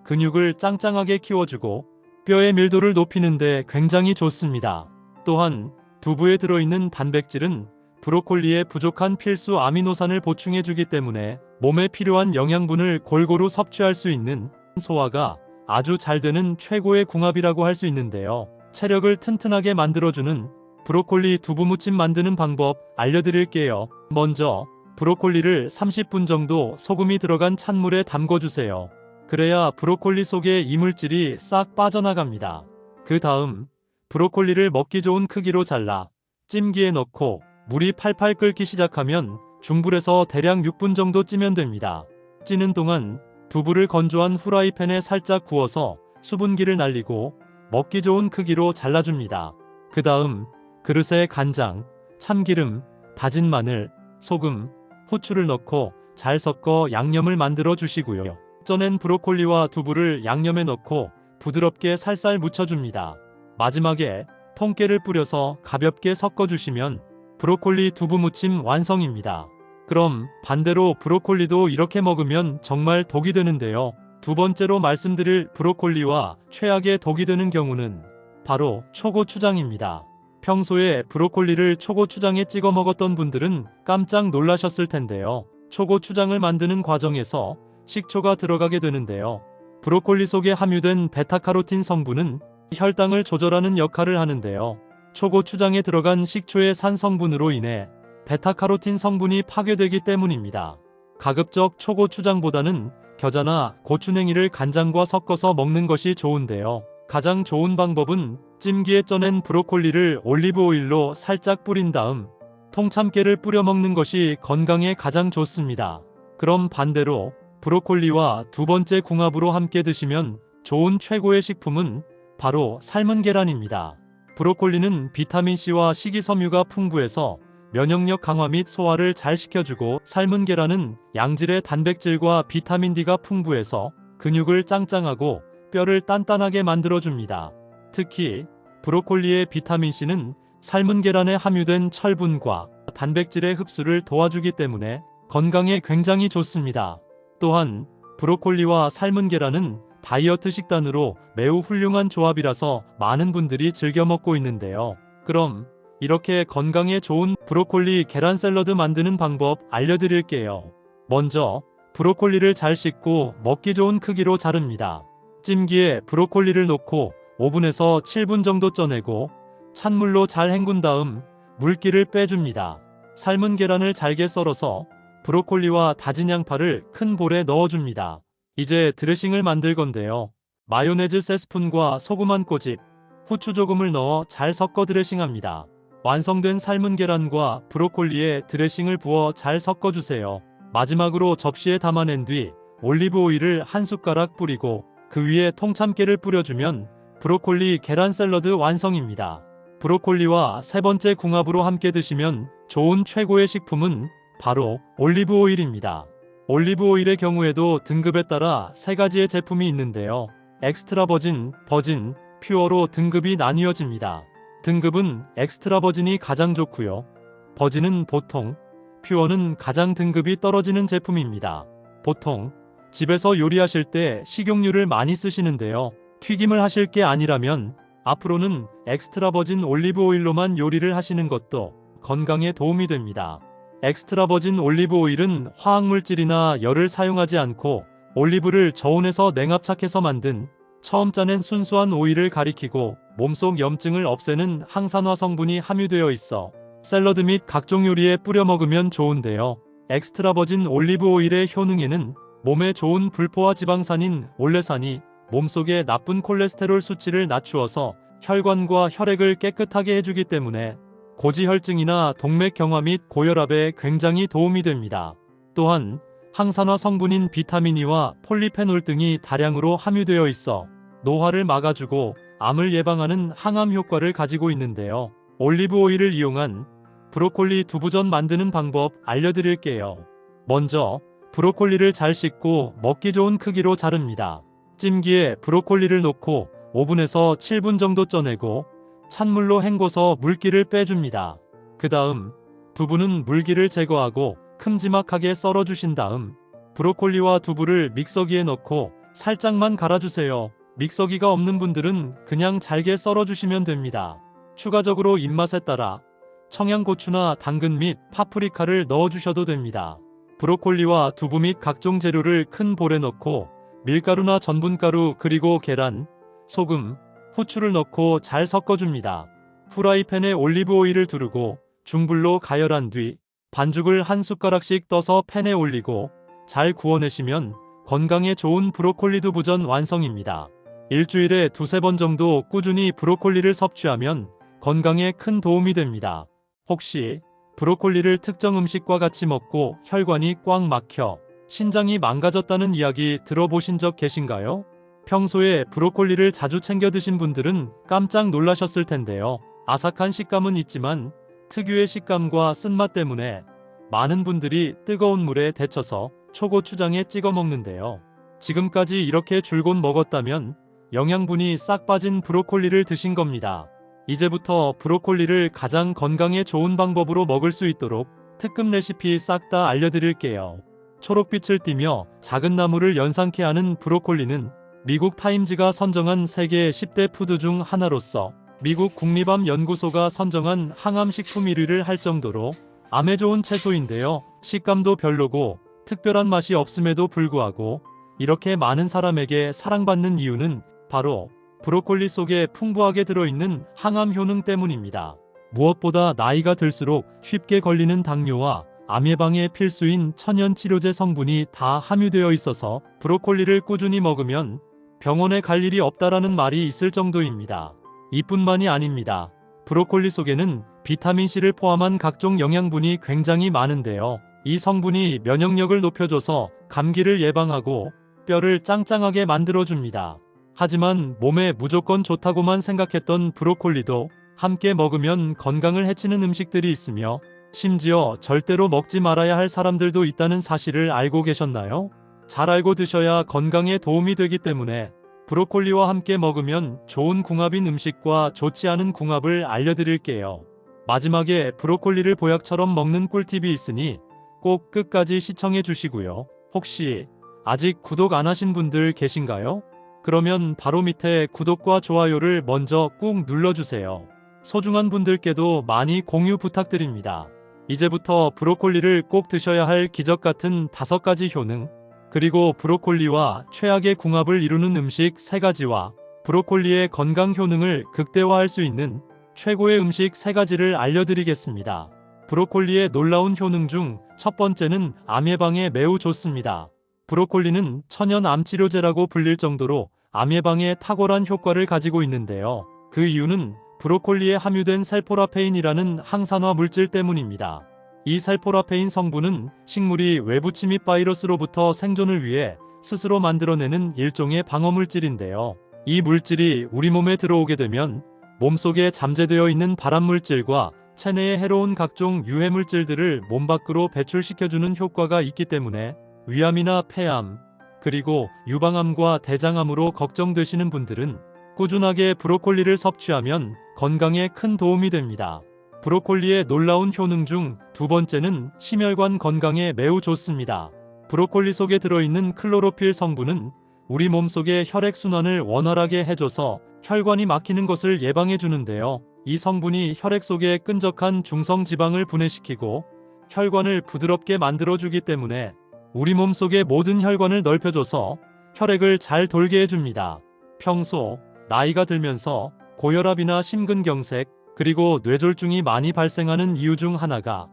근육을 짱짱하게 키워주고 뼈의 밀도를 높이는 데 굉장히 좋습니다. 또한 두부에 들어있는 단백질은 브로콜리에 부족한 필수 아미노산을 보충해주기 때문에 몸에 필요한 영양분을 골고루 섭취할 수 있는 소화가 아주 잘 되는 최고의 궁합이라고 할 수 있는데요. 체력을 튼튼하게 만들어주는 브로콜리 두부무침 만드는 방법 알려드릴게요. 먼저 브로콜리를 30분 정도 소금이 들어간 찬물에 담궈주세요. 그래야 브로콜리 속의 이물질이 싹 빠져나갑니다. 그 다음 브로콜리를 먹기 좋은 크기로 잘라 찜기에 넣고 물이 팔팔 끓기 시작하면 중불에서 대략 6분 정도 찌면 됩니다. 찌는 동안 두부를 건조한 후라이팬에 살짝 구워서 수분기를 날리고 먹기 좋은 크기로 잘라줍니다. 그 다음 그릇에 간장, 참기름, 다진 마늘, 소금, 후추를 넣고 잘 섞어 양념을 만들어 주시고요. 쪄낸 브로콜리와 두부를 양념에 넣고 부드럽게 살살 묻혀줍니다. 마지막에 통깨를 뿌려서 가볍게 섞어주시면 브로콜리 두부 무침 완성입니다. 그럼 반대로 브로콜리도 이렇게 먹으면 정말 독이 되는데요. 두 번째로 말씀드릴 브로콜리와 최악의 독이 되는 경우는 바로 초고추장입니다. 평소에 브로콜리를 초고추장에 찍어 먹었던 분들은 깜짝 놀라셨을 텐데요. 초고추장을 만드는 과정에서 식초가 들어가게 되는데요. 브로콜리 속에 함유된 베타카로틴 성분은 혈당을 조절하는 역할을 하는데요. 초고추장에 들어간 식초의 산 성분으로 인해 베타카로틴 성분이 파괴되기 때문입니다. 가급적 초고추장보다는 겨자나 고추냉이를 간장과 섞어서 먹는 것이 좋은데요. 가장 좋은 방법은 찜기에 쪄낸 브로콜리를 올리브 오일로 살짝 뿌린 다음 통참깨를 뿌려 먹는 것이 건강에 가장 좋습니다. 그럼 반대로 브로콜리와 두 번째 궁합으로 함께 드시면 좋은 최고의 식품은 바로 삶은 계란입니다. 브로콜리는 비타민C와 식이섬유가 풍부해서 면역력 강화 및 소화를 잘 시켜주고, 삶은 계란은 양질의 단백질과 비타민 D가 풍부해서 근육을 짱짱하고 뼈를 단단하게 만들어줍니다. 특히 브로콜리의 비타민C는 삶은 계란에 함유된 철분과 단백질의 흡수를 도와주기 때문에 건강에 굉장히 좋습니다. 또한 브로콜리와 삶은 계란은 다이어트 식단으로 매우 훌륭한 조합이라서 많은 분들이 즐겨 먹고 있는데요. 그럼 이렇게 건강에 좋은 브로콜리 계란 샐러드 만드는 방법 알려드릴게요. 먼저 브로콜리를 잘 씻고 먹기 좋은 크기로 자릅니다. 찜기에 브로콜리를 넣고 오븐에서 7분 정도 쪄내고 찬물로 잘 헹군 다음 물기를 빼줍니다. 삶은 계란을 잘게 썰어서 브로콜리와 다진 양파를 큰 볼에 넣어줍니다. 이제 드레싱을 만들 건데요. 마요네즈 3스푼과 소금 한 꼬집, 후추 조금을 넣어 잘 섞어 드레싱합니다. 완성된 삶은 계란과 브로콜리에 드레싱을 부어 잘 섞어주세요. 마지막으로 접시에 담아낸 뒤 올리브 오일을 한 숟가락 뿌리고 그 위에 통참깨를 뿌려주면 브로콜리 계란 샐러드 완성입니다. 브로콜리와 세 번째 궁합으로 함께 드시면 좋은 최고의 식품은 바로 올리브 오일입니다. 올리브 오일의 경우에도 등급에 따라 세 가지의 제품이 있는데요. 엑스트라 버진, 버진, 퓨어로 등급이 나뉘어집니다. 등급은 엑스트라 버진이 가장 좋고요. 버진은 보통, 퓨어는 가장 등급이 떨어지는 제품입니다. 보통 집에서 요리하실 때 식용유를 많이 쓰시는데요. 튀김을 하실 게 아니라면 앞으로는 엑스트라 버진 올리브 오일로만 요리를 하시는 것도 건강에 도움이 됩니다. 엑스트라 버진 올리브 오일은 화학물질이나 열을 사용하지 않고 올리브를 저온에서 냉압착해서 만든 처음 짜낸 순수한 오일을 가리키고 몸속 염증을 없애는 항산화 성분이 함유되어 있어 샐러드 및 각종 요리에 뿌려 먹으면 좋은데요. 엑스트라 버진 올리브 오일의 효능에는 몸에 좋은 불포화 지방산인 올레산이 몸속의 나쁜 콜레스테롤 수치를 낮추어서 혈관과 혈액을 깨끗하게 해주기 때문에 고지혈증이나 동맥경화 및 고혈압에 굉장히 도움이 됩니다. 또한 항산화 성분인 비타민 E와 폴리페놀 등이 다량으로 함유되어 있어 노화를 막아주고 암을 예방하는 항암 효과를 가지고 있는데요. 올리브 오일을 이용한 브로콜리 두부전 만드는 방법 알려드릴게요. 먼저 브로콜리를 잘 씻고 먹기 좋은 크기로 자릅니다. 찜기에 브로콜리를 넣고 오븐에서 7분 정도 쪄내고 찬물로 헹궈서 물기를 빼줍니다. 그 다음 두부는 물기를 제거하고 큼지막하게 썰어주신 다음 브로콜리와 두부를 믹서기에 넣고 살짝만 갈아주세요. 믹서기가 없는 분들은 그냥 잘게 썰어주시면 됩니다. 추가적으로 입맛에 따라 청양고추나 당근 및 파프리카를 넣어주셔도 됩니다. 브로콜리와 두부 및 각종 재료를 큰 볼에 넣고 밀가루나 전분가루 그리고 계란, 소금, 후추를 넣고 잘 섞어줍니다. 후라이팬에 올리브 오일을 두르고 중불로 가열한 뒤 반죽을 한 숟가락씩 떠서 팬에 올리고 잘 구워내시면 건강에 좋은 브로콜리 두부전 완성입니다. 일주일에 두세 번 정도 꾸준히 브로콜리를 섭취하면 건강에 큰 도움이 됩니다. 혹시 브로콜리를 특정 음식과 같이 먹고 혈관이 꽉 막혀 신장이 망가졌다는 이야기 들어보신 적 계신가요? 평소에 브로콜리를 자주 챙겨 드신 분들은 깜짝 놀라셨을 텐데요. 아삭한 식감은 있지만 특유의 식감과 쓴맛 때문에 많은 분들이 뜨거운 물에 데쳐서 초고추장에 찍어 먹는데요. 지금까지 이렇게 줄곧 먹었다면 영양분이 싹 빠진 브로콜리를 드신 겁니다. 이제부터 브로콜리를 가장 건강에 좋은 방법으로 먹을 수 있도록 특급 레시피 싹 다 알려드릴게요. 초록빛을 띠며 작은 나무를 연상케 하는 브로콜리는 미국 타임즈가 선정한 세계 10대 푸드 중 하나로서 미국 국립암연구소가 선정한 항암식품 1위를 할 정도로 암에 좋은 채소인데요. 식감도 별로고 특별한 맛이 없음에도 불구하고 이렇게 많은 사람에게 사랑받는 이유는 바로 브로콜리 속에 풍부하게 들어있는 항암 효능 때문입니다. 무엇보다 나이가 들수록 쉽게 걸리는 당뇨와 암 예방에 필수인 천연 치료제 성분이 다 함유되어 있어서 브로콜리를 꾸준히 먹으면 병원에 갈 일이 없다라는 말이 있을 정도입니다. 이뿐만이 아닙니다. 브로콜리 속에는 비타민C를 포함한 각종 영양분이 굉장히 많은데요. 이 성분이 면역력을 높여줘서 감기를 예방하고 뼈를 짱짱하게 만들어줍니다. 하지만 몸에 무조건 좋다고만 생각했던 브로콜리도 함께 먹으면 건강을 해치는 음식들이 있으며 심지어 절대로 먹지 말아야 할 사람들도 있다는 사실을 알고 계셨나요? 잘 알고 드셔야 건강에 도움이 되기 때문에 브로콜리와 함께 먹으면 좋은 궁합인 음식과 좋지 않은 궁합을 알려드릴게요. 마지막에 브로콜리를 보약처럼 먹는 꿀팁이 있으니 꼭 끝까지 시청해 주시고요. 혹시 아직 구독 안 하신 분들 계신가요? 그러면 바로 밑에 구독과 좋아요를 먼저 꾹 눌러주세요. 소중한 분들께도 많이 공유 부탁드립니다. 이제부터 브로콜리를 꼭 드셔야 할 기적 같은 5가지 효능, 그리고 브로콜리와 최악의 궁합을 이루는 음식 3가지와 브로콜리의 건강 효능을 극대화할 수 있는 최고의 음식 3가지를 알려드리겠습니다. 브로콜리의 놀라운 효능 중 첫 번째는 암 예방에 매우 좋습니다. 브로콜리는 천연 암치료제라고 불릴 정도로 암 예방에 탁월한 효과를 가지고 있는데요. 그 이유는 브로콜리에 함유된 살포라페인이라는 항산화 물질 때문입니다. 이 살포라페인 성분은 식물이 외부 침입 바이러스로부터 생존을 위해 스스로 만들어내는 일종의 방어물질인데요. 이 물질이 우리 몸에 들어오게 되면 몸속에 잠재되어 있는 발암물질과 체내에 해로운 각종 유해물질들을 몸 밖으로 배출시켜주는 효과가 있기 때문에 위암이나 폐암, 그리고 유방암과 대장암으로 걱정되시는 분들은 꾸준하게 브로콜리를 섭취하면 건강에 큰 도움이 됩니다. 브로콜리의 놀라운 효능 중 2번째는 심혈관 건강에 매우 좋습니다. 브로콜리 속에 들어있는 클로로필 성분은 우리 몸속의 혈액순환을 원활하게 해줘서 혈관이 막히는 것을 예방해 주는데요. 이 성분이 혈액 속에 끈적한 중성지방을 분해시키고 혈관을 부드럽게 만들어주기 때문에 우리 몸속의 모든 혈관을 넓혀줘서 혈액을 잘 돌게 해줍니다. 평소 나이가 들면서 고혈압이나 심근경색, 그리고 뇌졸중이 많이 발생하는 이유 중 하나가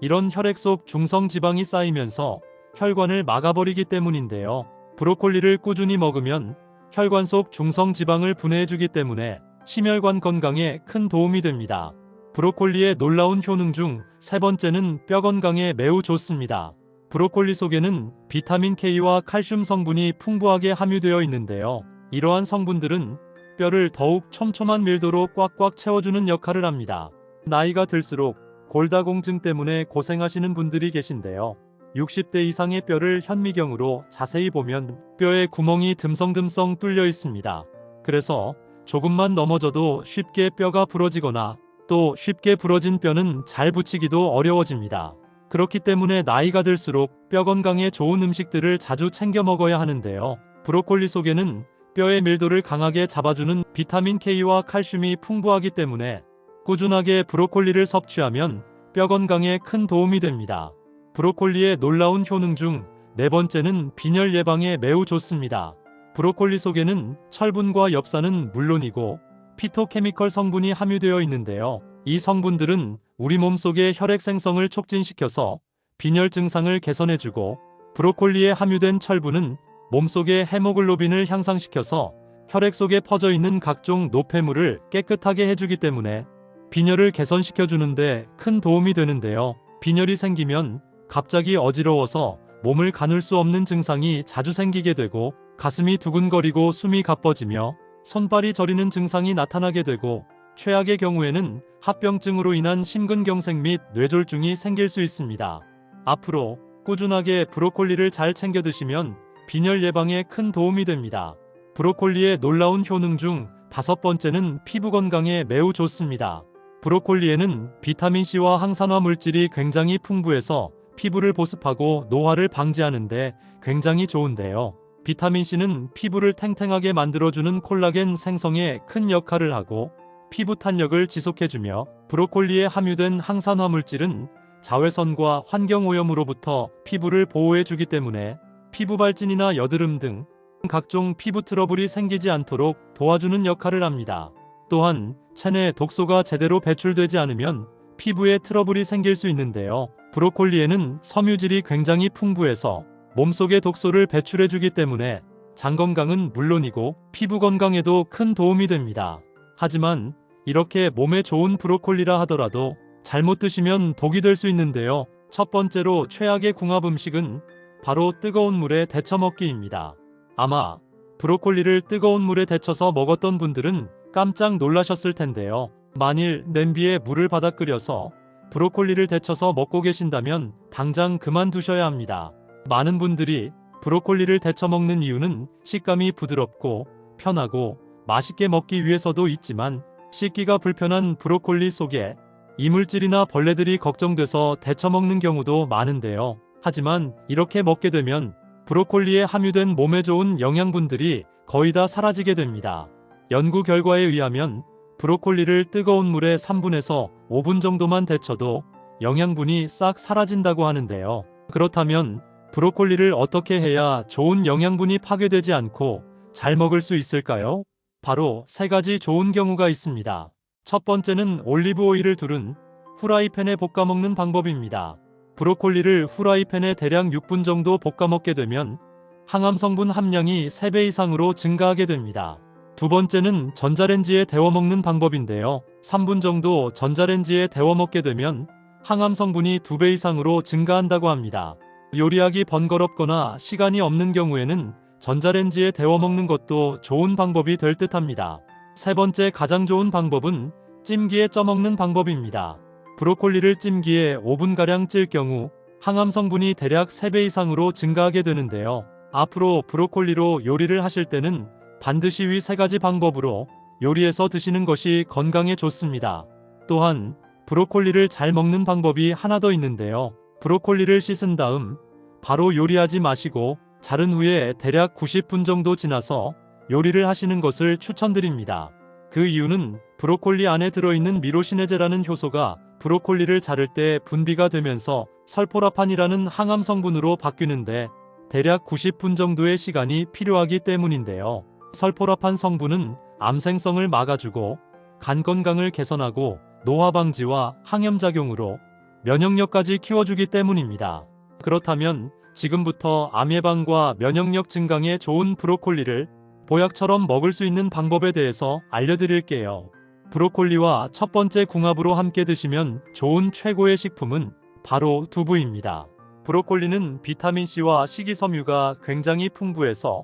이런 혈액 속 중성지방이 쌓이면서 혈관을 막아버리기 때문인데요. 브로콜리를 꾸준히 먹으면 혈관 속 중성지방을 분해해주기 때문에 심혈관 건강에 큰 도움이 됩니다. 브로콜리의 놀라운 효능 중 3번째는 뼈 건강에 매우 좋습니다. 브로콜리 속에는 비타민 K와 칼슘 성분이 풍부하게 함유되어 있는데요. 이러한 성분들은 뼈를 더욱 촘촘한 밀도로 꽉꽉 채워주는 역할을 합니다. 나이가 들수록 골다공증 때문에 고생하시는 분들이 계신데요. 60대 이상의 뼈를 현미경으로 자세히 보면 뼈에 구멍이 듬성듬성 뚫려 있습니다. 그래서 조금만 넘어져도 쉽게 뼈가 부러지거나 또 쉽게 부러진 뼈는 잘 붙이기도 어려워집니다. 그렇기 때문에 나이가 들수록 뼈 건강에 좋은 음식들을 자주 챙겨 먹어야 하는데요. 브로콜리 속에는 뼈의 밀도를 강하게 잡아주는 비타민 K와 칼슘이 풍부하기 때문에 꾸준하게 브로콜리를 섭취하면 뼈 건강에 큰 도움이 됩니다. 브로콜리의 놀라운 효능 중 4번째는 빈혈 예방에 매우 좋습니다. 브로콜리 속에는 철분과 엽산은 물론이고 피토케미컬 성분이 함유되어 있는데요. 이 성분들은 우리 몸속의 혈액 생성을 촉진시켜서 빈혈 증상을 개선해주고 브로콜리에 함유된 철분은 몸속의 헤모글로빈을 향상시켜서 혈액 속에 퍼져 있는 각종 노폐물을 깨끗하게 해주기 때문에 빈혈을 개선시켜주는데 큰 도움이 되는데요. 빈혈이 생기면 갑자기 어지러워서 몸을 가눌 수 없는 증상이 자주 생기게 되고 가슴이 두근거리고 숨이 가빠지며 손발이 저리는 증상이 나타나게 되고 최악의 경우에는 합병증으로 인한 심근경색 및 뇌졸중이 생길 수 있습니다. 앞으로 꾸준하게 브로콜리를 잘 챙겨 드시면 빈혈 예방에 큰 도움이 됩니다. 브로콜리의 놀라운 효능 중 5번째는 피부 건강에 매우 좋습니다. 브로콜리에는 비타민C와 항산화 물질이 굉장히 풍부해서 피부를 보습하고 노화를 방지하는데 굉장히 좋은데요. 비타민C는 피부를 탱탱하게 만들어주는 콜라겐 생성에 큰 역할을 하고 피부 탄력을 지속해주며 브로콜리에 함유된 항산화 물질은 자외선과 환경오염으로부터 피부를 보호해주기 때문에 피부 발진이나 여드름 등 각종 피부 트러블이 생기지 않도록 도와주는 역할을 합니다. 또한 체내 독소가 제대로 배출되지 않으면 피부에 트러블이 생길 수 있는데요. 브로콜리에는 섬유질이 굉장히 풍부해서 몸속의 독소를 배출해주기 때문에 장 건강은 물론이고 피부 건강에도 큰 도움이 됩니다. 하지만 이렇게 몸에 좋은 브로콜리라 하더라도 잘못 드시면 독이 될 수 있는데요. 첫 번째로 최악의 궁합 음식은 바로 뜨거운 물에 데쳐 먹기입니다. 아마 브로콜리를 뜨거운 물에 데쳐서 먹었던 분들은 깜짝 놀라셨을 텐데요. 만일 냄비에 물을 받아 끓여서 브로콜리를 데쳐서 먹고 계신다면 당장 그만두셔야 합니다. 많은 분들이 브로콜리를 데쳐 먹는 이유는 식감이 부드럽고 편하고 맛있게 먹기 위해서도 있지만 씻기가 불편한 브로콜리 속에 이물질이나 벌레들이 걱정돼서 데쳐 먹는 경우도 많은데요. 하지만 이렇게 먹게 되면 브로콜리에 함유된 몸에 좋은 영양분들이 거의 다 사라지게 됩니다. 연구 결과에 의하면 브로콜리를 뜨거운 물에 3분에서 5분 정도만 데쳐도 영양분이 싹 사라진다고 하는데요. 그렇다면 브로콜리를 어떻게 해야 좋은 영양분이 파괴되지 않고 잘 먹을 수 있을까요? 바로 3가지 좋은 경우가 있습니다. 첫 번째는 올리브 오일을 두른 후라이팬에 볶아 먹는 방법입니다. 브로콜리를 후라이팬에 대략 6분 정도 볶아 먹게 되면 항암 성분 함량이 3배 이상으로 증가하게 됩니다. 두 번째는 전자레인지에 데워 먹는 방법인데요. 3분 정도 전자레인지에 데워 먹게 되면 항암 성분이 2배 이상으로 증가한다고 합니다. 요리하기 번거롭거나 시간이 없는 경우에는 전자레인지에 데워 먹는 것도 좋은 방법이 될 듯합니다. 세 번째 가장 좋은 방법은 찜기에 쪄 먹는 방법입니다. 브로콜리를 찜기에 5분가량 찔 경우 항암 성분이 대략 3배 이상으로 증가하게 되는데요. 앞으로 브로콜리로 요리를 하실 때는 반드시 위 3가지 방법으로 요리해서 드시는 것이 건강에 좋습니다. 또한 브로콜리를 잘 먹는 방법이 하나 더 있는데요. 브로콜리를 씻은 다음 바로 요리하지 마시고 자른 후에 대략 90분 정도 지나서 요리를 하시는 것을 추천드립니다. 그 이유는 브로콜리 안에 들어있는 미로시네제라는 효소가 브로콜리를 자를 때 분비가 되면서 설포라판이라는 항암 성분으로 바뀌는데 대략 90분 정도의 시간이 필요하기 때문인데요. 설포라판 성분은 암생성을 막아주고 간 건강을 개선하고 노화 방지와 항염작용으로 면역력까지 키워주기 때문입니다. 그렇다면 지금부터 암 예방과 면역력 증강에 좋은 브로콜리를 보약처럼 먹을 수 있는 방법에 대해서 알려드릴게요. 브로콜리와 첫 번째 궁합으로 함께 드시면 좋은 최고의 식품은 바로 두부입니다. 브로콜리는 비타민C와 식이섬유가 굉장히 풍부해서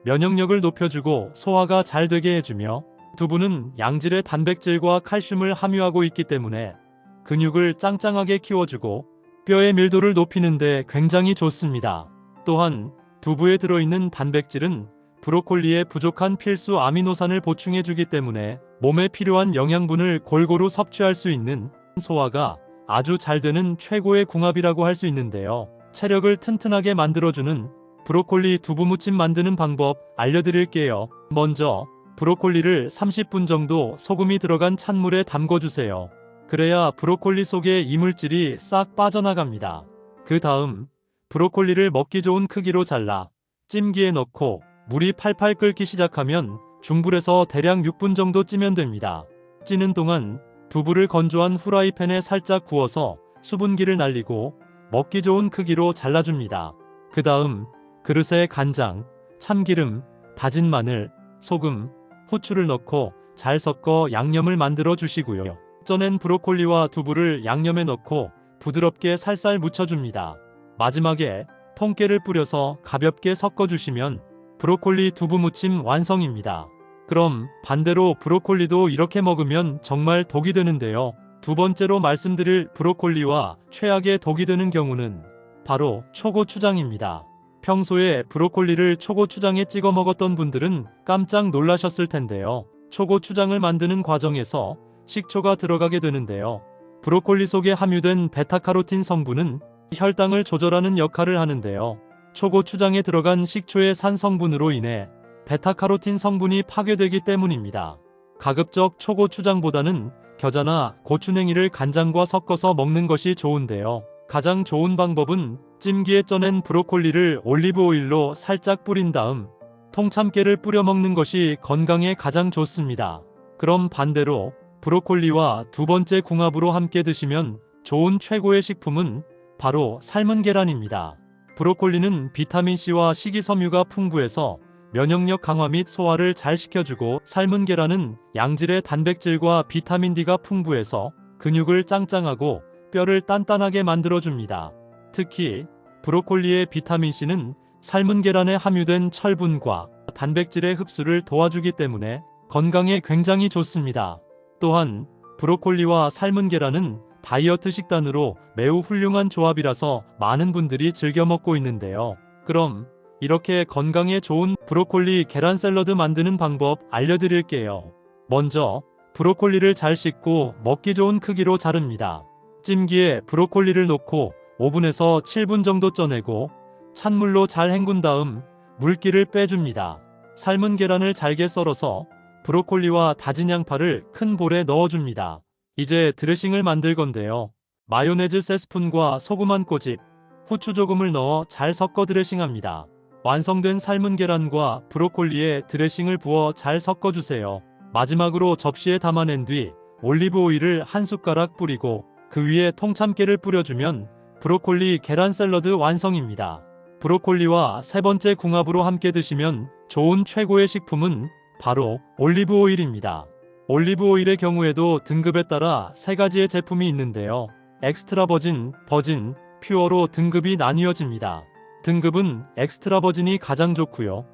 면역력을 높여주고 소화가 잘 되게 해주며 두부는 양질의 단백질과 칼슘을 함유하고 있기 때문에 근육을 짱짱하게 키워주고 뼈의 밀도를 높이는 데 굉장히 좋습니다. 또한 두부에 들어있는 단백질은 브로콜리에 부족한 필수 아미노산을 보충해주기 때문에 몸에 필요한 영양분을 골고루 섭취할 수 있는 소화가 아주 잘 되는 최고의 궁합이라고 할 수 있는데요. 체력을 튼튼하게 만들어주는 브로콜리 두부무침 만드는 방법 알려드릴게요. 먼저 브로콜리를 30분 정도 소금이 들어간 찬물에 담궈주세요. 그래야 브로콜리 속의 이물질이 싹 빠져나갑니다. 그 다음 브로콜리를 먹기 좋은 크기로 잘라 찜기에 넣고 물이 팔팔 끓기 시작하면 중불에서 대략 6분 정도 찌면 됩니다. 찌는 동안 두부를 건조한 후라이팬에 살짝 구워서 수분기를 날리고 먹기 좋은 크기로 잘라줍니다. 그 다음 그릇에 간장, 참기름, 다진 마늘, 소금, 후추를 넣고 잘 섞어 양념을 만들어 주시고요. 쪄낸 브로콜리와 두부를 양념에 넣고 부드럽게 살살 묻혀줍니다. 마지막에 통깨를 뿌려서 가볍게 섞어주시면 브로콜리 두부무침 완성입니다. 그럼 반대로 브로콜리도 이렇게 먹으면 정말 독이 되는데요. 두 번째로 말씀드릴 브로콜리와 최악의 독이 되는 경우는 바로 초고추장입니다. 평소에 브로콜리를 초고추장에 찍어 먹었던 분들은 깜짝 놀라셨을 텐데요. 초고추장을 만드는 과정에서 식초가 들어가게 되는데요. 브로콜리 속에 함유된 베타카로틴 성분은 혈당을 조절하는 역할을 하는데요. 초고추장에 들어간 식초의 산 성분으로 인해 베타카로틴 성분이 파괴되기 때문입니다. 가급적 초고추장보다는 겨자나 고추냉이를 간장과 섞어서 먹는 것이 좋은데요. 가장 좋은 방법은 찜기에 쪄낸 브로콜리를 올리브 오일로 살짝 뿌린 다음 통참깨를 뿌려 먹는 것이 건강에 가장 좋습니다. 그럼 반대로 브로콜리와 두 번째 궁합으로 함께 드시면 좋은 최고의 식품은 바로 삶은 계란입니다. 브로콜리는 비타민C와 식이섬유가 풍부해서 면역력 강화 및 소화를 잘 시켜주고, 삶은 계란은 양질의 단백질과 비타민D가 풍부해서 근육을 짱짱하고 뼈를 단단하게 만들어줍니다. 특히 브로콜리의 비타민C는 삶은 계란에 함유된 철분과 단백질의 흡수를 도와주기 때문에 건강에 굉장히 좋습니다. 또한 브로콜리와 삶은 계란은 다이어트 식단으로 매우 훌륭한 조합이라서 많은 분들이 즐겨 먹고 있는데요. 그럼 이렇게 건강에 좋은 브로콜리 계란 샐러드 만드는 방법 알려드릴게요. 먼저 브로콜리를 잘 씻고 먹기 좋은 크기로 자릅니다. 찜기에 브로콜리를 넣고 오븐에서 7분 정도 쪄내고 찬물로 잘 헹군 다음 물기를 빼줍니다. 삶은 계란을 잘게 썰어서 브로콜리와 다진 양파를 큰 볼에 넣어줍니다. 이제 드레싱을 만들 건데요. 마요네즈 3스푼과 소금 한 꼬집, 후추 조금을 넣어 잘 섞어 드레싱합니다. 완성된 삶은 계란과 브로콜리에 드레싱을 부어 잘 섞어주세요. 마지막으로 접시에 담아낸 뒤 올리브 오일을 한 숟가락 뿌리고 그 위에 통참깨를 뿌려주면 브로콜리 계란 샐러드 완성입니다. 브로콜리와 세 번째 궁합으로 함께 드시면 좋은 최고의 식품은 바로 올리브 오일입니다. 올리브 오일의 경우에도 등급에 따라 세 가지의 제품이 있는데요. 엑스트라 버진, 버진, 퓨어로 등급이 나뉘어집니다. 등급은 엑스트라 버진이 가장 좋고요.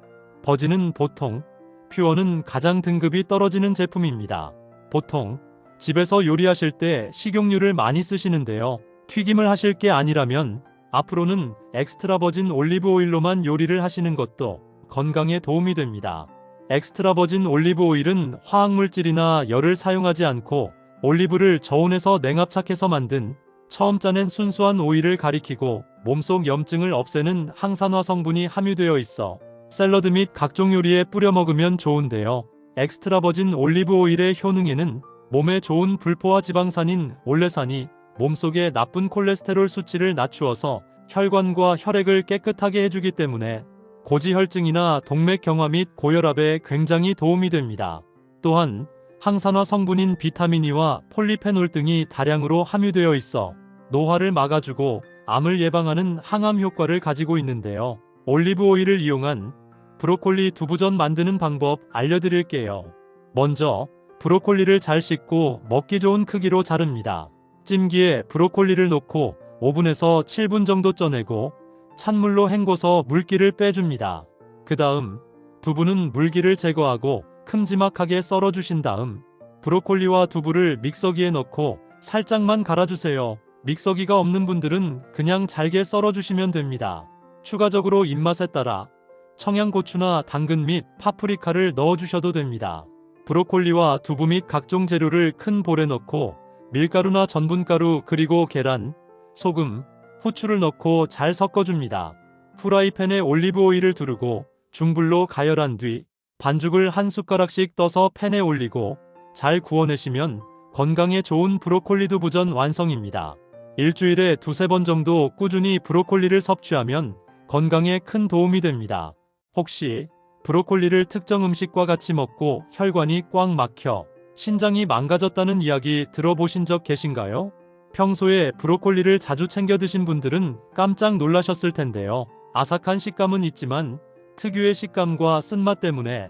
버진은 보통, 퓨어는 가장 등급이 떨어지는 제품입니다. 보통 집에서 요리하실 때 식용유를 많이 쓰시는데요. 튀김을 하실 게 아니라면 앞으로는 엑스트라 버진 올리브 오일로만 요리를 하시는 것도 건강에 도움이 됩니다. 엑스트라 버진 올리브 오일은 화학물질이나 열을 사용하지 않고 올리브를 저온에서 냉압착해서 만든 처음 짜낸 순수한 오일을 가리키고 몸속 염증을 없애는 항산화 성분이 함유되어 있어 샐러드 및 각종 요리에 뿌려 먹으면 좋은데요. 엑스트라 버진 올리브 오일의 효능에는 몸에 좋은 불포화 지방산인 올레산이 몸속의 나쁜 콜레스테롤 수치를 낮추어서 혈관과 혈액을 깨끗하게 해주기 때문에 고지혈증이나 동맥경화 및 고혈압에 굉장히 도움이 됩니다. 또한 항산화 성분인 비타민 E와 폴리페놀 등이 다량으로 함유되어 있어 노화를 막아주고 암을 예방하는 항암 효과를 가지고 있는데요. 올리브 오일을 이용한 브로콜리 두부전 만드는 방법 알려드릴게요. 먼저 브로콜리를 잘 씻고 먹기 좋은 크기로 자릅니다. 찜기에 브로콜리를 넣고 오븐에서 7분 정도 쪄내고 찬물로 헹궈서 물기를 빼줍니다. 그 다음 두부는 물기를 제거하고 큼지막하게 썰어주신 다음 브로콜리와 두부를 믹서기에 넣고 살짝만 갈아주세요. 믹서기가 없는 분들은 그냥 잘게 썰어주시면 됩니다. 추가적으로 입맛에 따라 청양고추나 당근 및 파프리카를 넣어주셔도 됩니다. 브로콜리와 두부 및 각종 재료를 큰 볼에 넣고 밀가루나 전분가루 그리고 계란, 소금, 후추를 넣고 잘 섞어줍니다. 후라이팬에 올리브 오일을 두르고 중불로 가열한 뒤 반죽을 한 숟가락씩 떠서 팬에 올리고 잘 구워내시면 건강에 좋은 브로콜리 두부전 완성입니다. 일주일에 두세 번 정도 꾸준히 브로콜리를 섭취하면 건강에 큰 도움이 됩니다. 혹시 브로콜리를 특정 음식과 같이 먹고 혈관이 꽉 막혀 신장이 망가졌다는 이야기 들어보신 적 계신가요? 평소에 브로콜리를 자주 챙겨 드신 분들은 깜짝 놀라셨을 텐데요. 아삭한 식감은 있지만 특유의 식감과 쓴맛 때문에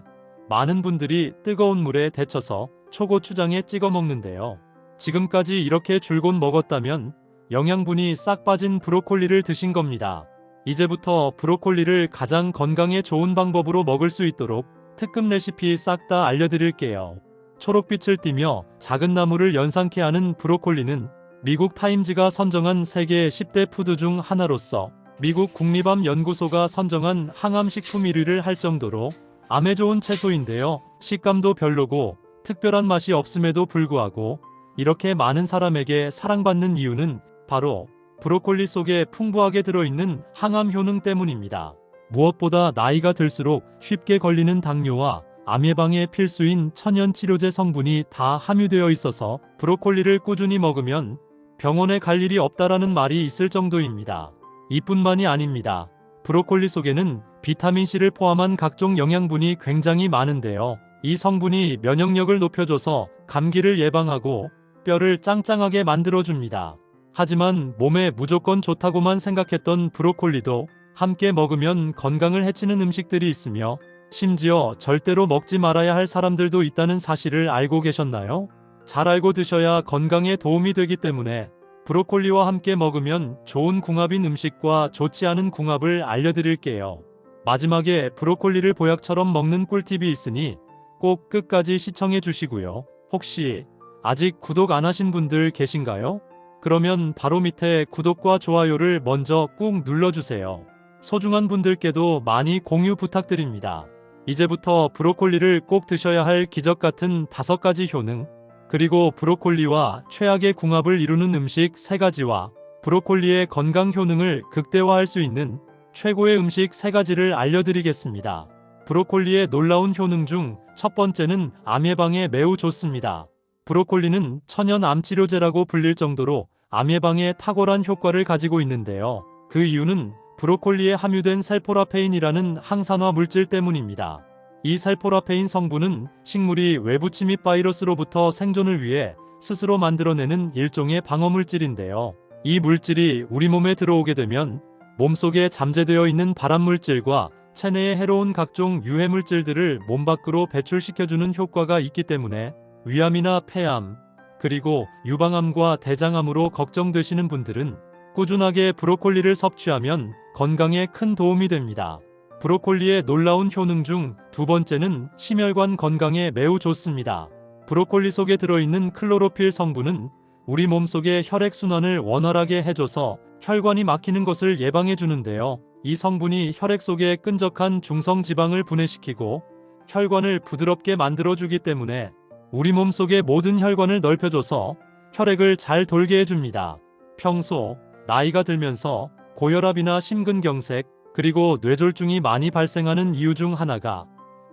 많은 분들이 뜨거운 물에 데쳐서 초고추장에 찍어 먹는데요. 지금까지 이렇게 줄곧 먹었다면 영양분이 싹 빠진 브로콜리를 드신 겁니다. 이제부터 브로콜리를 가장 건강에 좋은 방법으로 먹을 수 있도록 특급 레시피 싹 다 알려드릴게요. 초록빛을 띠며 작은 나무를 연상케 하는 브로콜리는 미국 타임즈가 선정한 세계 10대 푸드 중 하나로서 미국 국립암연구소가 선정한 항암식품 1위를 할 정도로 암에 좋은 채소인데요. 식감도 별로고 특별한 맛이 없음에도 불구하고 이렇게 많은 사람에게 사랑받는 이유는 바로 브로콜리 속에 풍부하게 들어있는 항암 효능 때문입니다. 무엇보다 나이가 들수록 쉽게 걸리는 당뇨와 암 예방에 필수인 천연 치료제 성분이 다 함유되어 있어서 브로콜리를 꾸준히 먹으면 병원에 갈 일이 없다라는 말이 있을 정도입니다. 이뿐만이 아닙니다. 브로콜리 속에는 비타민C를 포함한 각종 영양분이 굉장히 많은데요. 이 성분이 면역력을 높여줘서 감기를 예방하고 뼈를 짱짱하게 만들어줍니다. 하지만 몸에 무조건 좋다고만 생각했던 브로콜리도 함께 먹으면 건강을 해치는 음식들이 있으며 심지어 절대로 먹지 말아야 할 사람들도 있다는 사실을 알고 계셨나요? 잘 알고 드셔야 건강에 도움이 되기 때문에 브로콜리와 함께 먹으면 좋은 궁합인 음식과 좋지 않은 궁합을 알려드릴게요. 마지막에 브로콜리를 보약처럼 먹는 꿀팁이 있으니 꼭 끝까지 시청해 주시고요. 혹시 아직 구독 안 하신 분들 계신가요? 그러면 바로 밑에 구독과 좋아요를 먼저 꾹 눌러주세요. 소중한 분들께도 많이 공유 부탁드립니다. 이제부터 브로콜리를 꼭 드셔야 할 기적 같은 5가지 효능, 그리고 브로콜리와 최악의 궁합을 이루는 음식 3가지와 브로콜리의 건강 효능을 극대화할 수 있는 최고의 음식 3가지를 알려드리겠습니다. 브로콜리의 놀라운 효능 중 첫 번째는 암 예방에 매우 좋습니다. 브로콜리는 천연 암치료제라고 불릴 정도로 암 예방에 탁월한 효과를 가지고 있는데요. 그 이유는 브로콜리에 함유된 살포라페인이라는 항산화 물질 때문입니다. 이 살포라페인 성분은 식물이 외부 침입 바이러스로부터 생존을 위해 스스로 만들어내는 일종의 방어물질인데요. 이 물질이 우리 몸에 들어오게 되면 몸속에 잠재되어 있는 발암물질과 체내에 해로운 각종 유해물질들을 몸 밖으로 배출시켜주는 효과가 있기 때문에 위암이나 폐암, 그리고 유방암과 대장암으로 걱정되시는 분들은 꾸준하게 브로콜리를 섭취하면 건강에 큰 도움이 됩니다. 브로콜리의 놀라운 효능 중 2번째는 심혈관 건강에 매우 좋습니다. 브로콜리 속에 들어있는 클로로필 성분은 우리 몸속의 혈액순환을 원활하게 해줘서 혈관이 막히는 것을 예방해 주는데요. 이 성분이 혈액 속에 끈적한 중성지방을 분해시키고 혈관을 부드럽게 만들어주기 때문에 우리 몸속의 모든 혈관을 넓혀줘서 혈액을 잘 돌게 해줍니다. 평소 나이가 들면서 고혈압이나 심근경색, 그리고 뇌졸중이 많이 발생하는 이유 중 하나가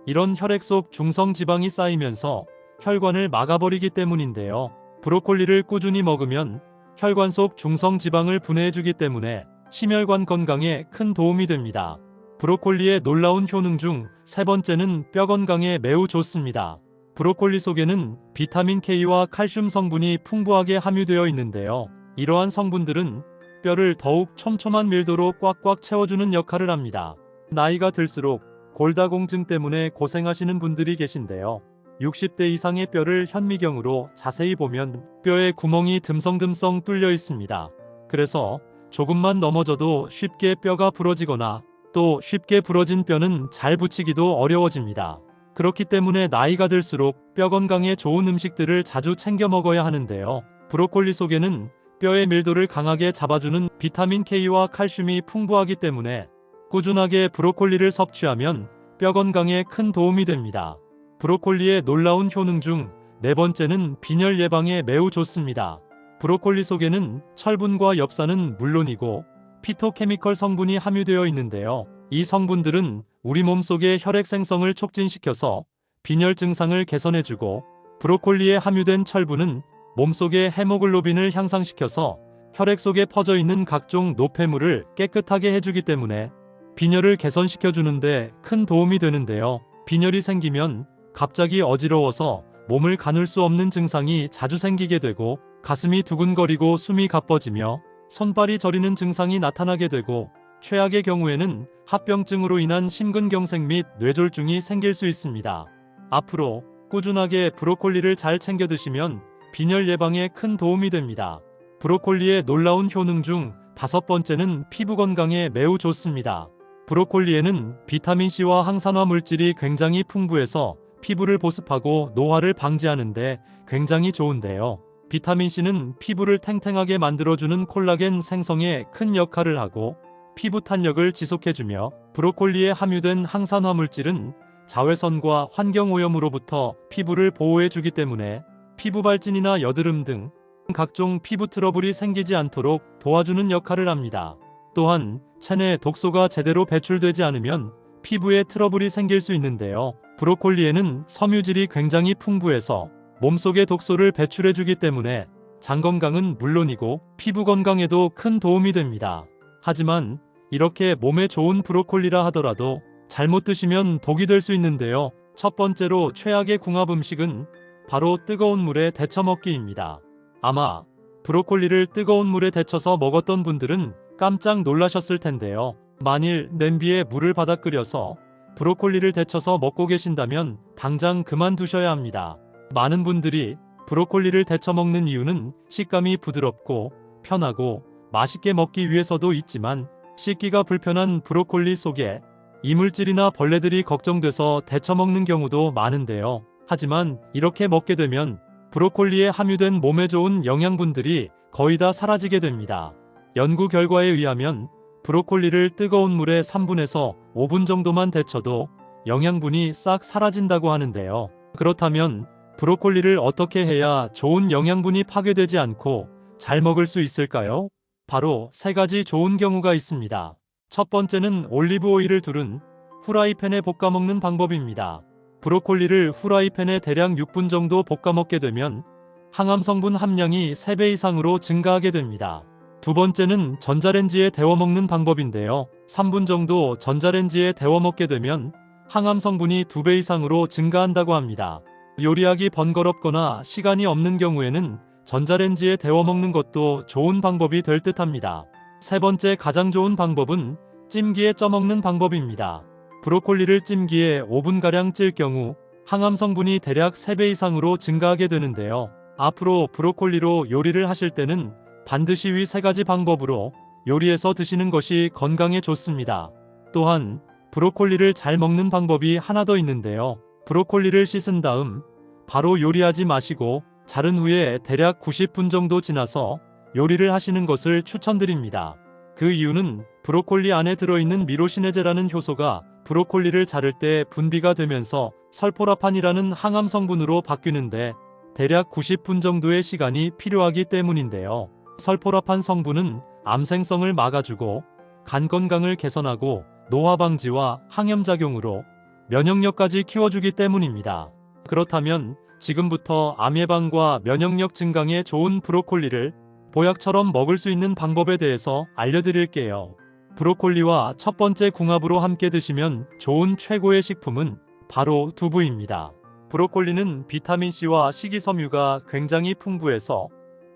이런 혈액 속 중성지방이 쌓이면서 혈관을 막아버리기 때문인데요. 브로콜리를 꾸준히 먹으면 혈관 속 중성지방을 분해해주기 때문에 심혈관 건강에 큰 도움이 됩니다. 브로콜리의 놀라운 효능 중 3번째는 뼈 건강에 매우 좋습니다. 브로콜리 속에는 비타민 K와 칼슘 성분이 풍부하게 함유되어 있는데요. 이러한 성분들은 뼈를 더욱 촘촘한 밀도로 꽉꽉 채워주는 역할을 합니다. 나이가 들수록 골다공증 때문에 고생하시는 분들이 계신데요. 60대 이상의 뼈를 현미경으로 자세히 보면 뼈에 구멍이 듬성듬성 뚫려 있습니다. 그래서 조금만 넘어져도 쉽게 뼈가 부러지거나 또 쉽게 부러진 뼈는 잘 붙이기도 어려워집니다. 그렇기 때문에 나이가 들수록 뼈 건강에 좋은 음식들을 자주 챙겨 먹어야 하는데요. 브로콜리 속에는 뼈의 밀도를 강하게 잡아주는 비타민 K와 칼슘이 풍부하기 때문에 꾸준하게 브로콜리를 섭취하면 뼈 건강에 큰 도움이 됩니다. 브로콜리의 놀라운 효능 중 4번째는 빈혈 예방에 매우 좋습니다. 브로콜리 속에는 철분과 엽산은 물론이고 피토케미컬 성분이 함유되어 있는데요. 이 성분들은 우리 몸속의 혈액 생성을 촉진시켜서 빈혈 증상을 개선해주고 브로콜리에 함유된 철분은 몸속의 헤모글로빈을 향상시켜서 혈액 속에 퍼져 있는 각종 노폐물을 깨끗하게 해주기 때문에 빈혈을 개선시켜주는데 큰 도움이 되는데요. 빈혈이 생기면 갑자기 어지러워서 몸을 가눌 수 없는 증상이 자주 생기게 되고 가슴이 두근거리고 숨이 가빠지며 손발이 저리는 증상이 나타나게 되고 최악의 경우에는 합병증으로 인한 심근경색 및 뇌졸중이 생길 수 있습니다. 앞으로 꾸준하게 브로콜리를 잘 챙겨 드시면 빈혈 예방에 큰 도움이 됩니다. 브로콜리의 놀라운 효능 중 5번째는 피부 건강에 매우 좋습니다. 브로콜리에는 비타민C와 항산화 물질이 굉장히 풍부해서 피부를 보습하고 노화를 방지하는데 굉장히 좋은데요. 비타민C는 피부를 탱탱하게 만들어주는 콜라겐 생성에 큰 역할을 하고 피부 탄력을 지속해주며 브로콜리에 함유된 항산화 물질은 자외선과 환경오염으로부터 피부를 보호해주기 때문에 피부 발진이나 여드름 등 각종 피부 트러블이 생기지 않도록 도와주는 역할을 합니다. 또한 체내 독소가 제대로 배출되지 않으면 피부에 트러블이 생길 수 있는데요. 브로콜리에는 섬유질이 굉장히 풍부해서 몸속의 독소를 배출해주기 때문에 장 건강은 물론이고 피부 건강에도 큰 도움이 됩니다. 하지만 이렇게 몸에 좋은 브로콜리라 하더라도 잘못 드시면 독이 될 수 있는데요. 첫 번째로 최악의 궁합 음식은 바로 뜨거운 물에 데쳐 먹기입니다. 아마 브로콜리를 뜨거운 물에 데쳐서 먹었던 분들은 깜짝 놀라셨을 텐데요. 만일 냄비에 물을 받아 끓여서 브로콜리를 데쳐서 먹고 계신다면 당장 그만두셔야 합니다. 많은 분들이 브로콜리를 데쳐 먹는 이유는 식감이 부드럽고 편하고 맛있게 먹기 위해서도 있지만 씻기가 불편한 브로콜리 속에 이물질이나 벌레들이 걱정돼서 데쳐 먹는 경우도 많은데요. 하지만 이렇게 먹게 되면 브로콜리에 함유된 몸에 좋은 영양분들이 거의 다 사라지게 됩니다. 연구 결과에 의하면 브로콜리를 뜨거운 물에 3분에서 5분 정도만 데쳐도 영양분이 싹 사라진다고 하는데요. 그렇다면 브로콜리를 어떻게 해야 좋은 영양분이 파괴되지 않고 잘 먹을 수 있을까요? 바로 3가지 좋은 경우가 있습니다. 첫 번째는 올리브 오일을 두른 후라이팬에 볶아 먹는 방법입니다. 브로콜리를 후라이팬에 대략 6분 정도 볶아 먹게 되면 항암 성분 함량이 3배 이상으로 증가하게 됩니다. 두 번째는 전자레인지에 데워 먹는 방법인데요. 3분 정도 전자레인지에 데워 먹게 되면 항암 성분이 2배 이상으로 증가한다고 합니다. 요리하기 번거롭거나 시간이 없는 경우에는 전자레인지에 데워 먹는 것도 좋은 방법이 될 듯합니다. 세 번째 가장 좋은 방법은 찜기에 쪄 먹는 방법입니다. 브로콜리를 찜기에 5분가량 찔 경우 항암 성분이 대략 3배 이상으로 증가하게 되는데요. 앞으로 브로콜리로 요리를 하실 때는 반드시 위 3가지 방법으로 요리해서 드시는 것이 건강에 좋습니다. 또한 브로콜리를 잘 먹는 방법이 하나 더 있는데요. 브로콜리를 씻은 다음 바로 요리하지 마시고 자른 후에 대략 90분 정도 지나서 요리를 하시는 것을 추천드립니다. 그 이유는 브로콜리 안에 들어있는 미로시네제라는 효소가 브로콜리를 자를 때 분비가 되면서 설포라판이라는 항암 성분으로 바뀌는데 대략 90분 정도의 시간이 필요하기 때문인데요. 설포라판 성분은 암생성을 막아주고 간 건강을 개선하고 노화 방지와 항염작용으로 면역력까지 키워주기 때문입니다. 그렇다면 지금부터 암 예방과 면역력 증강에 좋은 브로콜리를 보약처럼 먹을 수 있는 방법에 대해서 알려드릴게요. 브로콜리와 첫 번째 궁합으로 함께 드시면 좋은 최고의 식품은 바로 두부입니다. 브로콜리는 비타민C와 식이섬유가 굉장히 풍부해서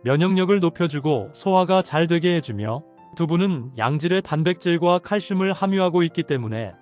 면역력을 높여주고 소화가 잘 되게 해주며 두부는 양질의 단백질과 칼슘을 함유하고 있기 때문에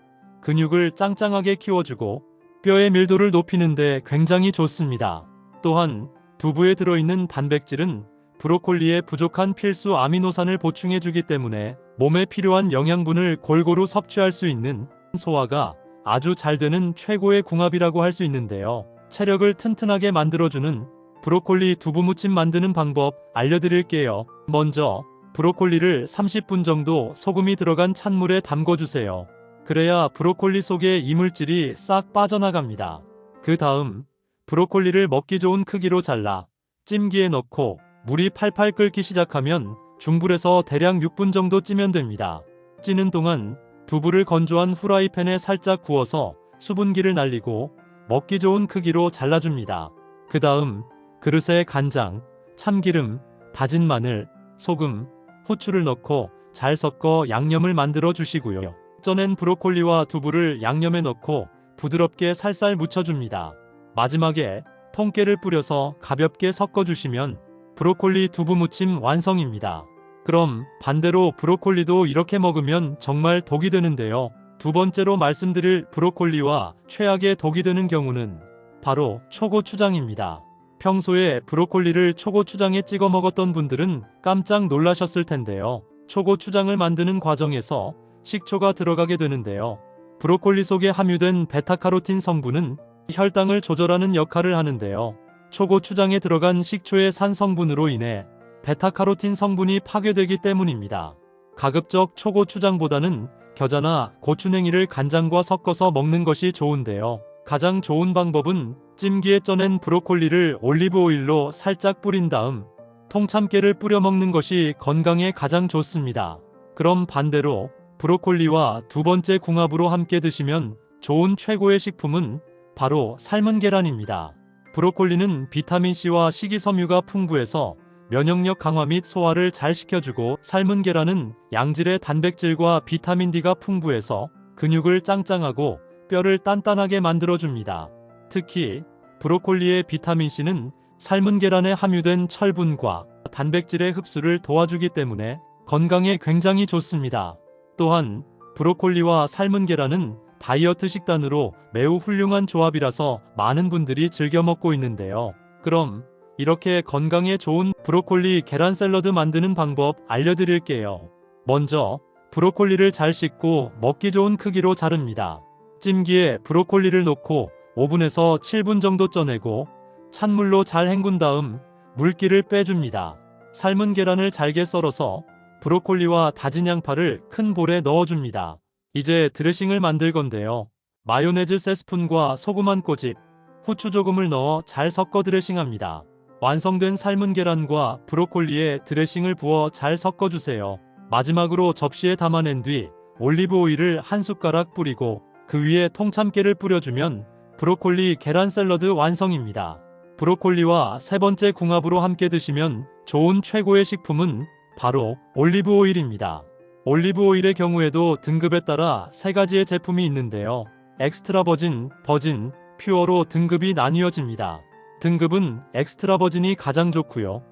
근육을 짱짱하게 키워주고 뼈의 밀도를 높이는 데 굉장히 좋습니다. 또한 두부에 들어있는 단백질은 브로콜리에 부족한 필수 아미노산을 보충해주기 때문에 몸에 필요한 영양분을 골고루 섭취할 수 있는 소화가 아주 잘 되는 최고의 궁합이라고 할 수 있는데요. 체력을 튼튼하게 만들어주는 브로콜리 두부 무침 만드는 방법 알려드릴게요. 먼저 브로콜리를 30분 정도 소금이 들어간 찬물에 담궈주세요. 그래야 브로콜리 속의 이물질이 싹 빠져나갑니다. 그 다음 브로콜리를 먹기 좋은 크기로 잘라 찜기에 넣고 물이 팔팔 끓기 시작하면 중불에서 대략 6분 정도 찌면 됩니다. 찌는 동안 두부를 건조한 후라이팬에 살짝 구워서 수분기를 날리고 먹기 좋은 크기로 잘라줍니다. 그 다음 그릇에 간장, 참기름, 다진 마늘, 소금, 후추를 넣고 잘 섞어 양념을 만들어 주시고요. 쪄낸 브로콜리와 두부를 양념에 넣고 부드럽게 살살 묻혀줍니다. 마지막에 통깨를 뿌려서 가볍게 섞어주시면 브로콜리 두부 무침 완성입니다. 그럼 반대로 브로콜리도 이렇게 먹으면 정말 독이 되는데요. 두 번째로 말씀드릴 브로콜리와 최악의 독이 되는 경우는 바로 초고추장입니다. 평소에 브로콜리를 초고추장에 찍어 먹었던 분들은 깜짝 놀라셨을 텐데요. 초고추장을 만드는 과정에서 식초가 들어가게 되는데요. 브로콜리 속에 함유된 베타카로틴 성분은 혈당을 조절하는 역할을 하는데요. 초고추장에 들어간 식초의 산 성분으로 인해 베타카로틴 성분이 파괴되기 때문입니다. 가급적 초고추장보다는 겨자나 고추냉이를 간장과 섞어서 먹는 것이 좋은데요. 가장 좋은 방법은 찜기에 쪄낸 브로콜리를 올리브 오일로 살짝 뿌린 다음 통참깨를 뿌려 먹는 것이 건강에 가장 좋습니다. 그럼 반대로 브로콜리와 두 번째 궁합으로 함께 드시면 좋은 최고의 식품은 바로 삶은 계란입니다. 브로콜리는 비타민C와 식이섬유가 풍부해서 면역력 강화 및 소화를 잘 시켜주고, 삶은 계란은 양질의 단백질과 비타민D가 풍부해서 근육을 짱짱하고 뼈를 단단하게 만들어줍니다. 특히 브로콜리의 비타민C는 삶은 계란에 함유된 철분과 단백질의 흡수를 도와주기 때문에 건강에 굉장히 좋습니다. 또한 브로콜리와 삶은 계란은 다이어트 식단으로 매우 훌륭한 조합이라서 많은 분들이 즐겨 먹고 있는데요. 그럼 이렇게 건강에 좋은 브로콜리 계란 샐러드 만드는 방법 알려드릴게요. 먼저 브로콜리를 잘 씻고 먹기 좋은 크기로 자릅니다. 찜기에 브로콜리를 넣고 오븐에서 7분 정도 쪄내고 찬물로 잘 헹군 다음 물기를 빼줍니다. 삶은 계란을 잘게 썰어서 브로콜리와 다진 양파를 큰 볼에 넣어줍니다. 이제 드레싱을 만들 건데요. 마요네즈 3스푼과 소금 한 꼬집, 후추 조금을 넣어 잘 섞어 드레싱합니다. 완성된 삶은 계란과 브로콜리에 드레싱을 부어 잘 섞어주세요. 마지막으로 접시에 담아낸 뒤 올리브 오일을 한 숟가락 뿌리고 그 위에 통참깨를 뿌려주면 브로콜리 계란 샐러드 완성입니다. 브로콜리와 세 번째 궁합으로 함께 드시면 좋은 최고의 식품은 바로 올리브 오일입니다. 올리브 오일의 경우에도 등급에 따라 세 가지의 제품이 있는데요. 엑스트라 버진, 버진, 퓨어로 등급이 나뉘어집니다. 등급은 엑스트라 버진이 가장 좋고요.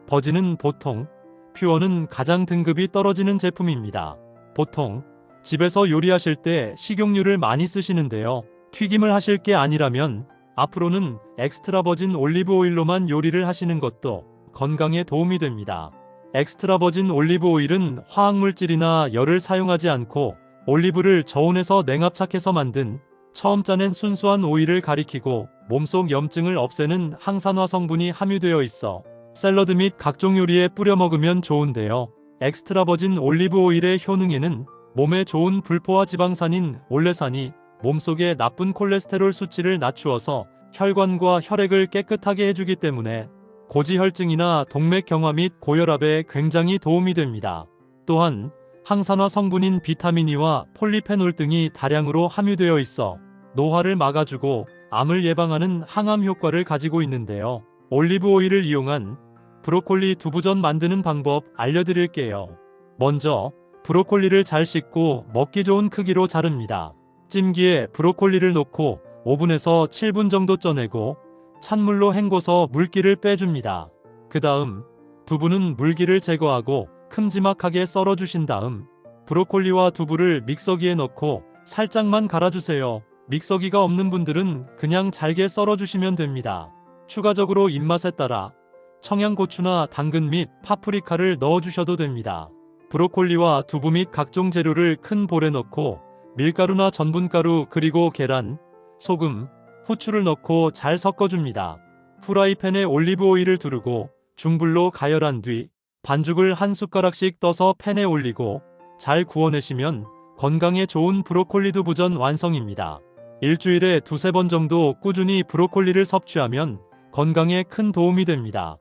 버진은 보통, 퓨어는 가장 등급이 떨어지는 제품입니다. 보통 집에서 요리하실 때 식용유를 많이 쓰시는데요. 튀김을 하실 게 아니라면 앞으로는 엑스트라 버진 올리브 오일로만 요리를 하시는 것도 건강에 도움이 됩니다. 엑스트라 버진 올리브 오일은 화학물질이나 열을 사용하지 않고 올리브를 저온에서 냉압착해서 만든 처음 짜낸 순수한 오일을 가리키고 몸속 염증을 없애는 항산화 성분이 함유되어 있어 샐러드 및 각종 요리에 뿌려 먹으면 좋은데요. 엑스트라 버진 올리브 오일의 효능에는 몸에 좋은 불포화 지방산인 올레산이 몸속의 나쁜 콜레스테롤 수치를 낮추어서 혈관과 혈액을 깨끗하게 해주기 때문에 고지혈증이나 동맥경화 및 고혈압에 굉장히 도움이 됩니다. 또한 항산화 성분인 비타민 E와 폴리페놀 등이 다량으로 함유되어 있어 노화를 막아주고 암을 예방하는 항암 효과를 가지고 있는데요. 올리브 오일을 이용한 브로콜리 두부전 만드는 방법 알려드릴게요. 먼저 브로콜리를 잘 씻고 먹기 좋은 크기로 자릅니다. 찜기에 브로콜리를 넣고 오븐에서 7분 정도 쪄내고 찬물로 헹궈서 물기를 빼줍니다. 그 다음 두부는 물기를 제거하고 큼지막하게 썰어주신 다음 브로콜리와 두부를 믹서기에 넣고 살짝만 갈아주세요. 믹서기가 없는 분들은 그냥 잘게 썰어주시면 됩니다. 추가적으로 입맛에 따라 청양고추나 당근 및 파프리카를 넣어주셔도 됩니다. 브로콜리와 두부 및 각종 재료를 큰 볼에 넣고 밀가루나 전분가루 그리고 계란, 소금, 후추를 넣고 잘 섞어줍니다. 후라이팬에 올리브 오일을 두르고 중불로 가열한 뒤 반죽을 한 숟가락씩 떠서 팬에 올리고 잘 구워내시면 건강에 좋은 브로콜리 두부전 완성입니다. 일주일에 두세 번 정도 꾸준히 브로콜리를 섭취하면 건강에 큰 도움이 됩니다.